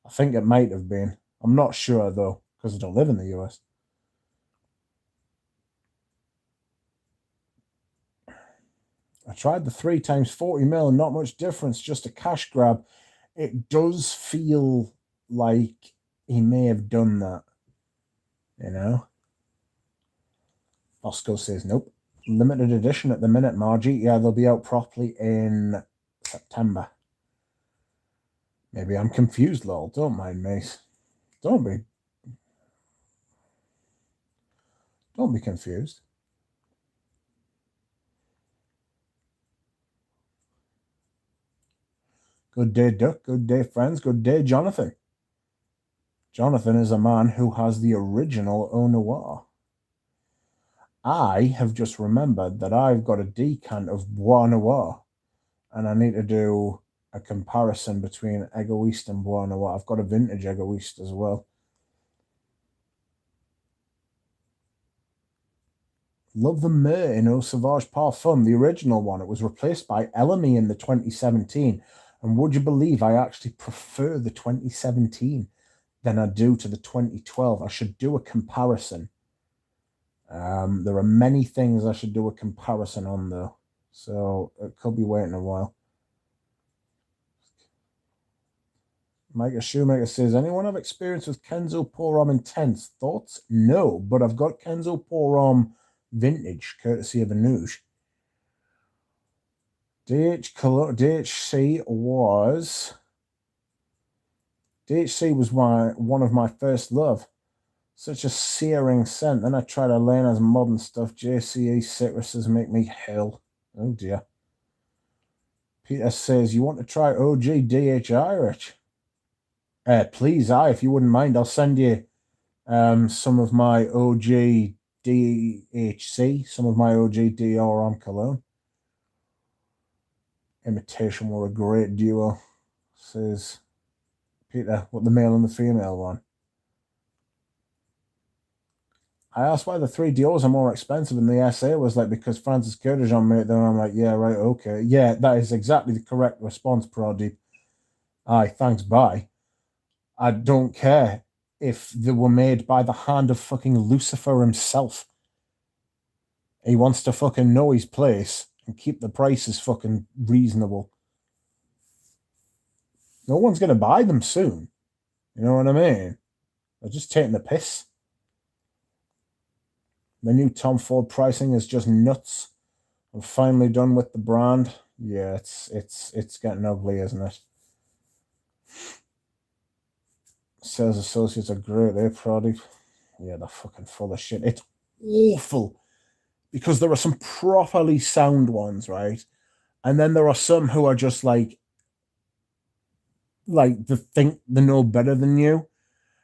I think it might have been. I'm not sure though, because I don't live in the US. I tried the 3 times 40ml, not much difference, just a cash grab. It does feel like he may have done that, you know. Bosco says nope. Limited edition at the minute, Margie. Yeah, they'll be out properly in September. Maybe I'm confused, lol. Don't mind me. Don't be confused. Good day, Duck. Good day, friends. Good day, Jonathan. Jonathan is a man who has the original Eau Noir. I have just remembered that I've got a decant of Bois Noir, and I need to do a comparison between Egoist and Bois Noir. I've got a vintage Egoist as well. Love the Myrrh in Eau Sauvage Parfum, the original one. It was replaced by Elemi in the 2017. And would you believe I actually prefer the 2017 than I do to the 2012? I should do a comparison. There are many things I should do a comparison on, though. So it could be waiting a while. Micah Shoemaker says, anyone have experience with Kenzo Porom Intense? Thoughts? No, but I've got Kenzo Porom Vintage, courtesy of Anuj. DHC was one of my first love. Such a searing scent. Then I tried Elena's modern stuff. JCE citruses make me hell. Oh dear. Peter says, you want to try OG DHI, Rich? Please, if you wouldn't mind, I'll send you some of my OG DHC, some of my OG DRM cologne. Imitation were a great duo, says Peter. What, the male and the female one? I asked why the 3 Diors are more expensive, and the SA was like, because Francis Kurdijan made them. I'm like, yeah, right, okay. Yeah, that is exactly the correct response, Pradeep. Aye, thanks, bye. I don't care if they were made by the hand of fucking Lucifer himself. He wants to fucking know his place and keep the prices fucking reasonable. No one's going to buy them soon. You know what I mean? They're just taking the piss. The new Tom Ford pricing is just nuts. I'm finally done with the brand. Yeah, it's getting ugly, isn't it? Sales associates are great, product. Yeah, they're fucking full of shit. It's awful. Because there are some properly sound ones, right? And then there are some who are just like they think they know better than you.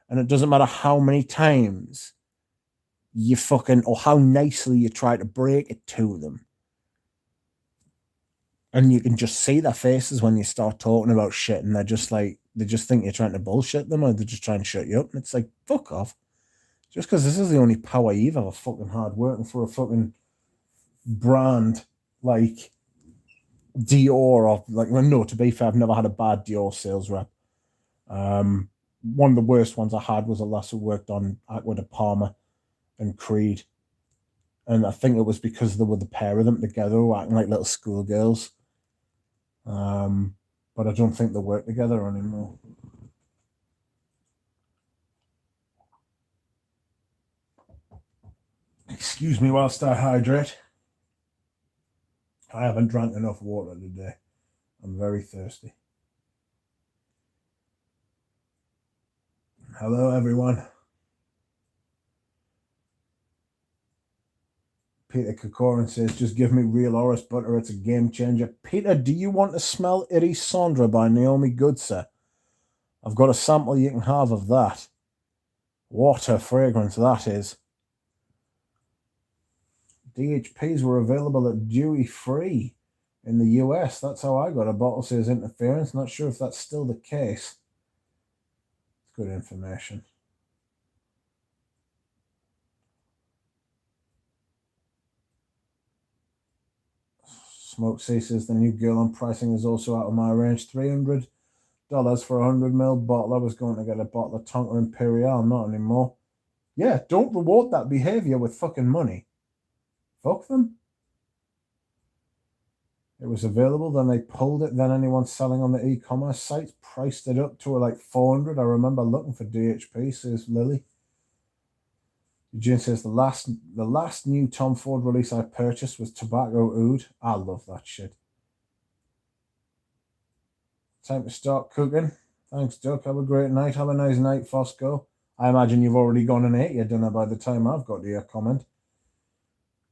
And it doesn't matter how many times you fucking, or how nicely you try to break it to them. And you can just see their faces when you start talking about shit, and they're just like, they just think you're trying to bullshit them, or they're just trying to shut you up. And it's like, fuck off. Just because this is the only power you've ever fucking had working for a fucking brand like Dior, or like, well, no, to be fair, I've never had a bad Dior sales rep. One of the worst ones I had was a lass who worked on Aqua de Parma and Creed. And I think it was because there were the pair of them together acting like little schoolgirls. But I don't think they work together anymore. Excuse me whilst I hydrate. I haven't drank enough water today. I'm very thirsty. Hello, everyone. Peter Kokorin says, just give me real Oris butter. It's a game changer. Peter, do you want to smell Iris Sondra by Naomi Goodser? I've got a sample you can have of that. What a fragrance that is. DHPs were available at duty free in the US. That's how I got a bottle, says Interference. Not sure if that's still the case. It's good information. Smoke C says the new girl on pricing is also out of my range. $300 for a 100ml bottle. I was going to get a bottle of Tonka Imperial, not anymore. Yeah, don't reward that behavior with fucking money. Fuck them. It was available, then they pulled it. Then anyone selling on the e-commerce sites priced it up to like 400. I remember looking for DHP, says Lily. Eugene says the last new Tom Ford release I purchased was Tobacco Oud. I love that shit. Time to start cooking. Thanks, Duck. Have a great night. Have a nice night, Fosco. I imagine you've already gone and ate your dinner by the time I've got to your comment.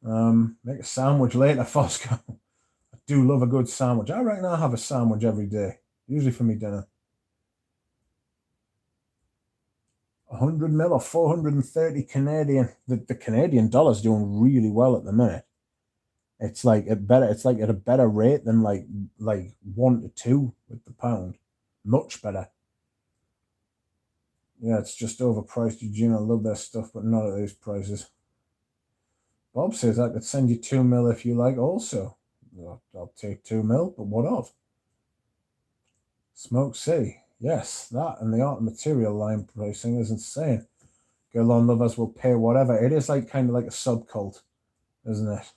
Make a sandwich later, Fosco. I do love a good sandwich. I reckon I have a sandwich every day, usually for me dinner. 100 mil or 430 Canadian. The Canadian dollar's doing really well at the minute. It's like at a better rate than like 1 to 2 with the pound. Much better. Yeah, it's just overpriced, Eugene. I love their stuff, but not at these prices. Bob says I could send you 2 mil if you like also. I'll take 2 mil, but what of? Smoke City. Yes, that and the art and material line pricing is insane. Girl on lovers will pay whatever. It is like kind of like a subcult, isn't it?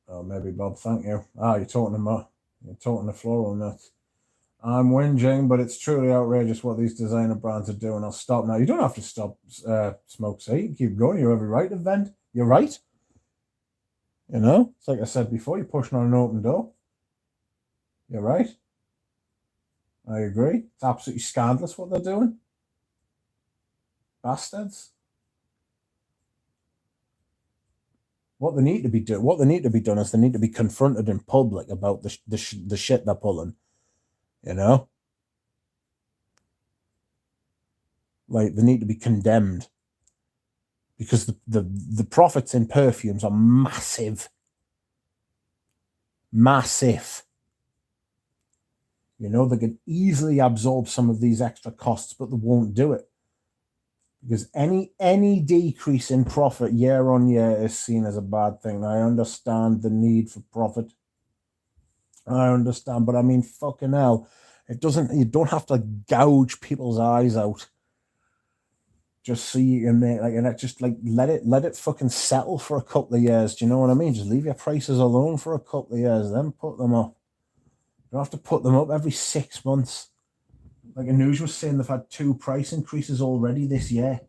Oh, maybe Bob, thank you. You're talking to You're talking to floral nuts. I'm whinging, but it's truly outrageous what these designer brands are doing. I'll stop now. You don't have to stop, Smoke City. You can keep going. You have every right to vent. You're right. You know, it's like I said before, you're pushing on an open door. You're right. I agree. It's absolutely scandalous what they're doing. Bastards. What they need to be done is they need to be confronted in public about the shit they're pulling. You know, like they need to be condemned because the profits in perfumes are massive, massive. You know, they can easily absorb some of these extra costs, but they won't do it because any decrease in profit year on year is seen as a bad thing. I understand the need for profit. I understand, but I mean, fucking hell, it doesn't. You don't have to gouge people's eyes out just so you can make and just like let it fucking settle for a couple of years. Do you know what I mean? Just leave your prices alone for a couple of years, then put them up. You don't have to put them up every 6 months. Like Anuj was saying, they've had 2 price increases already this year.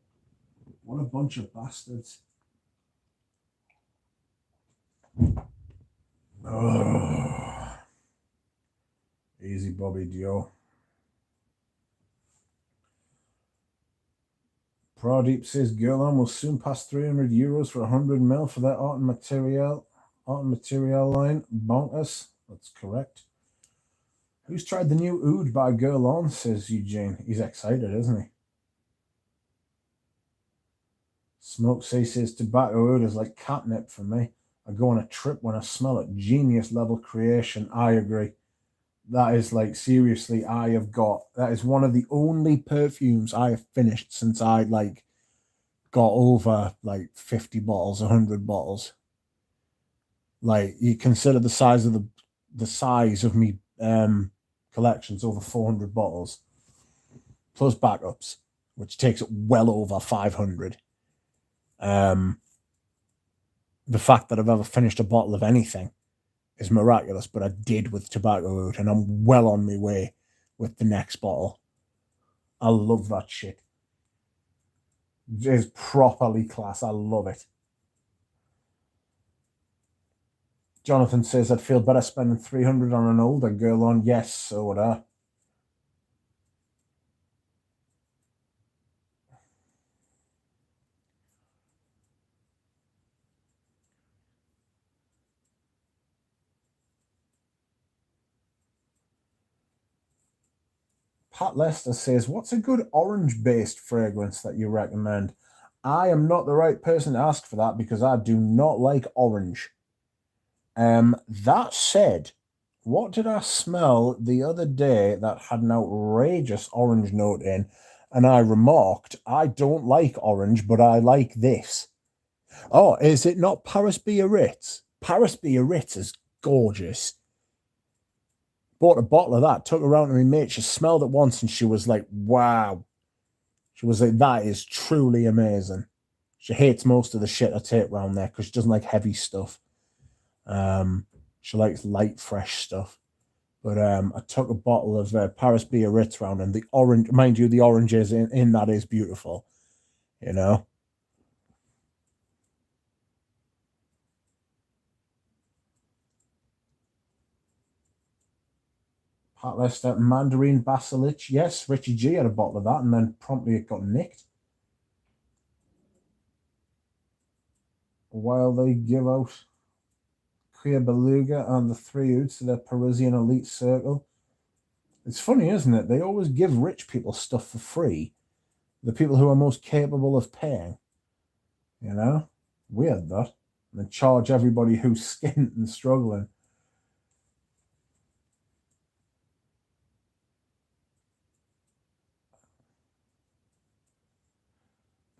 What a bunch of bastards. Oh. Easy, Bobby Dio. Pradeep says Guerlain will soon pass 300 euros for 100 mil for that art and material line. Bonkers. That's correct. Who's tried the new Oud by Guerlain, says Eugene. He's excited, isn't he? Smoke says tobacco Oud is like catnip for me. I go on a trip when I smell it. Genius level creation. I agree. That is like seriously, that is one of the only perfumes I have finished since I like got over like 50 bottles, 100 bottles. Like you consider the size of me collections over 400 bottles plus backups, which takes it well over 500. The fact that I've ever finished a bottle of anything is miraculous, but I did with tobacco oud, and I'm well on my way with the next bottle. I love that shit. It is properly class. I love it. Jonathan says I'd feel better spending 300 on an older Guerlain. Yes, so would I. Pat Lester says, what's a good orange-based fragrance that you recommend? I am not the right person to ask for that because I do not like orange. That said, what did I smell the other day that had an outrageous orange note in? And I remarked, I don't like orange, but I like this. Oh, is it not Paris Biarritz? Paris Biarritz is gorgeous. Bought a bottle of that, took her around to my mate. She smelled it once and she was like, wow. She was like, that is truly amazing. She hates most of the shit I take around there because she doesn't like heavy stuff. She likes light, fresh stuff. But I took a bottle of Paris Biarritz round, and the orange, mind you, the oranges in that is beautiful, you know. Pat Lester, Mandarin Basilic. Yes, Richie G had a bottle of that, and then promptly it got nicked. While they give out Queer Beluga and the 3 Ouds to their Parisian elite circle. It's funny, isn't it? They always give rich people stuff for free. The people who are most capable of paying. You know? Weird, that. And then charge everybody who's skint and struggling.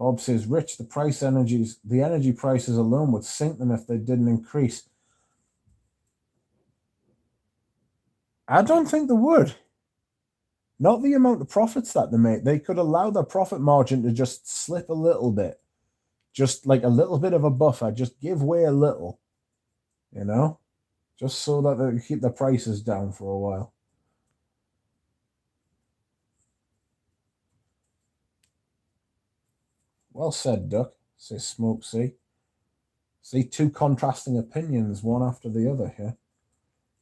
Bob says, Rich, the energy prices alone would sink them if they didn't increase. I don't think they would. Not the amount of profits that they make. They could allow their profit margin to just slip a little bit. Just like a little bit of a buffer. Just give way a little. You know? Just so that they keep the prices down for a while. Well said, Duck, says Smoke C. See, two contrasting opinions, one after the other here.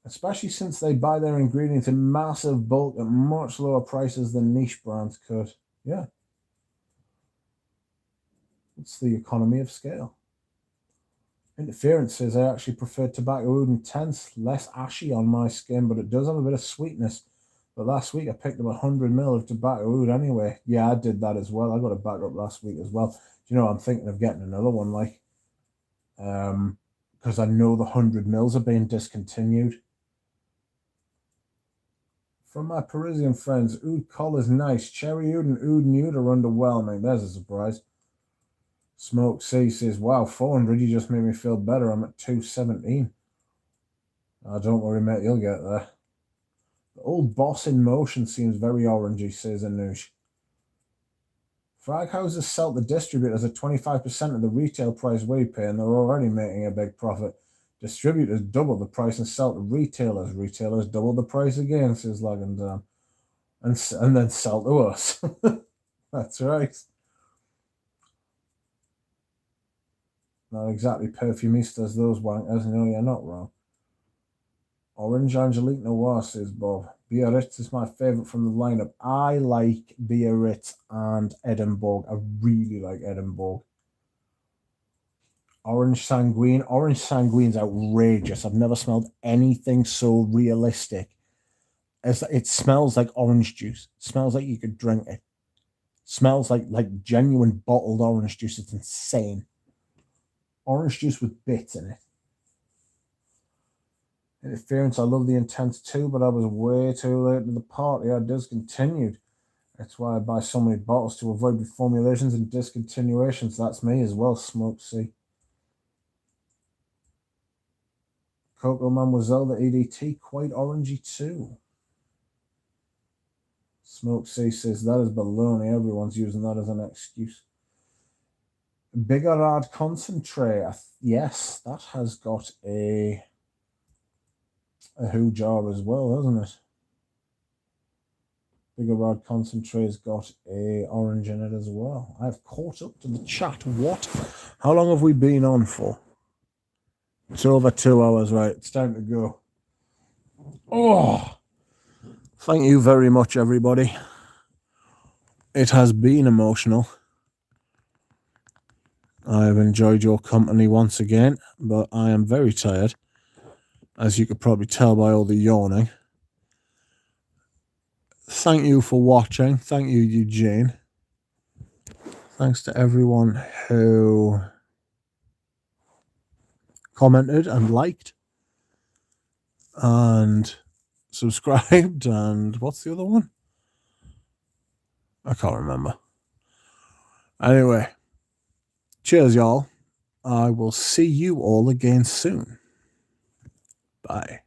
Especially since they buy their ingredients in massive bulk at much lower prices than niche brands could. Yeah. It's the economy of scale. Interference says I actually prefer tobacco oud intense, less ashy on my skin, but it does have a bit of sweetness. But last week I picked up 100 ml of tobacco oud anyway. Yeah, I did that as well. I got a back up last week as well. Do you know, I'm thinking of getting another one, like, because I know the 100 mils are being discontinued. From my Parisian friends, oud col is nice. Cherry oud and oud nude are underwhelming. There's a surprise. Smoke C says, wow, 400, you just made me feel better. I'm at 217. Oh, don't worry, mate, you'll get there. The old boss in motion seems very orangey, says Anush. Flag houses sell to distributors at 25% of the retail price we pay, and they're already making a big profit. Distributors double the price and sell to retailers. Retailers double the price again, says Lagandam. And then sell to us. That's right. Not exactly perfumistas, those wankers. No, you're not wrong. Orange Angelique Noir, says Bob. Biarritz is my favourite from the lineup. I like Biarritz and Edinburgh. I really like Edinburgh. Orange Sanguine. Orange Sanguine's outrageous. I've never smelled anything so realistic. It smells like orange juice. It smells like you could drink it. Smells like genuine bottled orange juice. It's insane. Orange juice with bits in it. Interference, I love the Intense too, but I was way too late to the party. I discontinued. That's why I buy so many bottles to avoid reformulations and discontinuations. That's me as well, Smoke C. Coco Mademoiselle, the EDT, quite orangey too. Smoke C says, that is baloney. Everyone's using that as an excuse. Bigarade Concentrate. Yes, that has got a Who jar as well, hasn't it? Bigarade Concentrate's got a orange in it as well. I've caught up to the chat. What? How long have we been on for? It's over 2 hours, right? It's time to go. Oh, thank you very much, everybody. It has been emotional. I have enjoyed your company once again, but I am very tired, as you could probably tell by all the yawning. Thank you for watching. Thank you, Eugene. Thanks to everyone who commented and liked and subscribed. And what's the other one? I can't remember. Anyway, cheers, y'all. I will see you all again soon. Bye.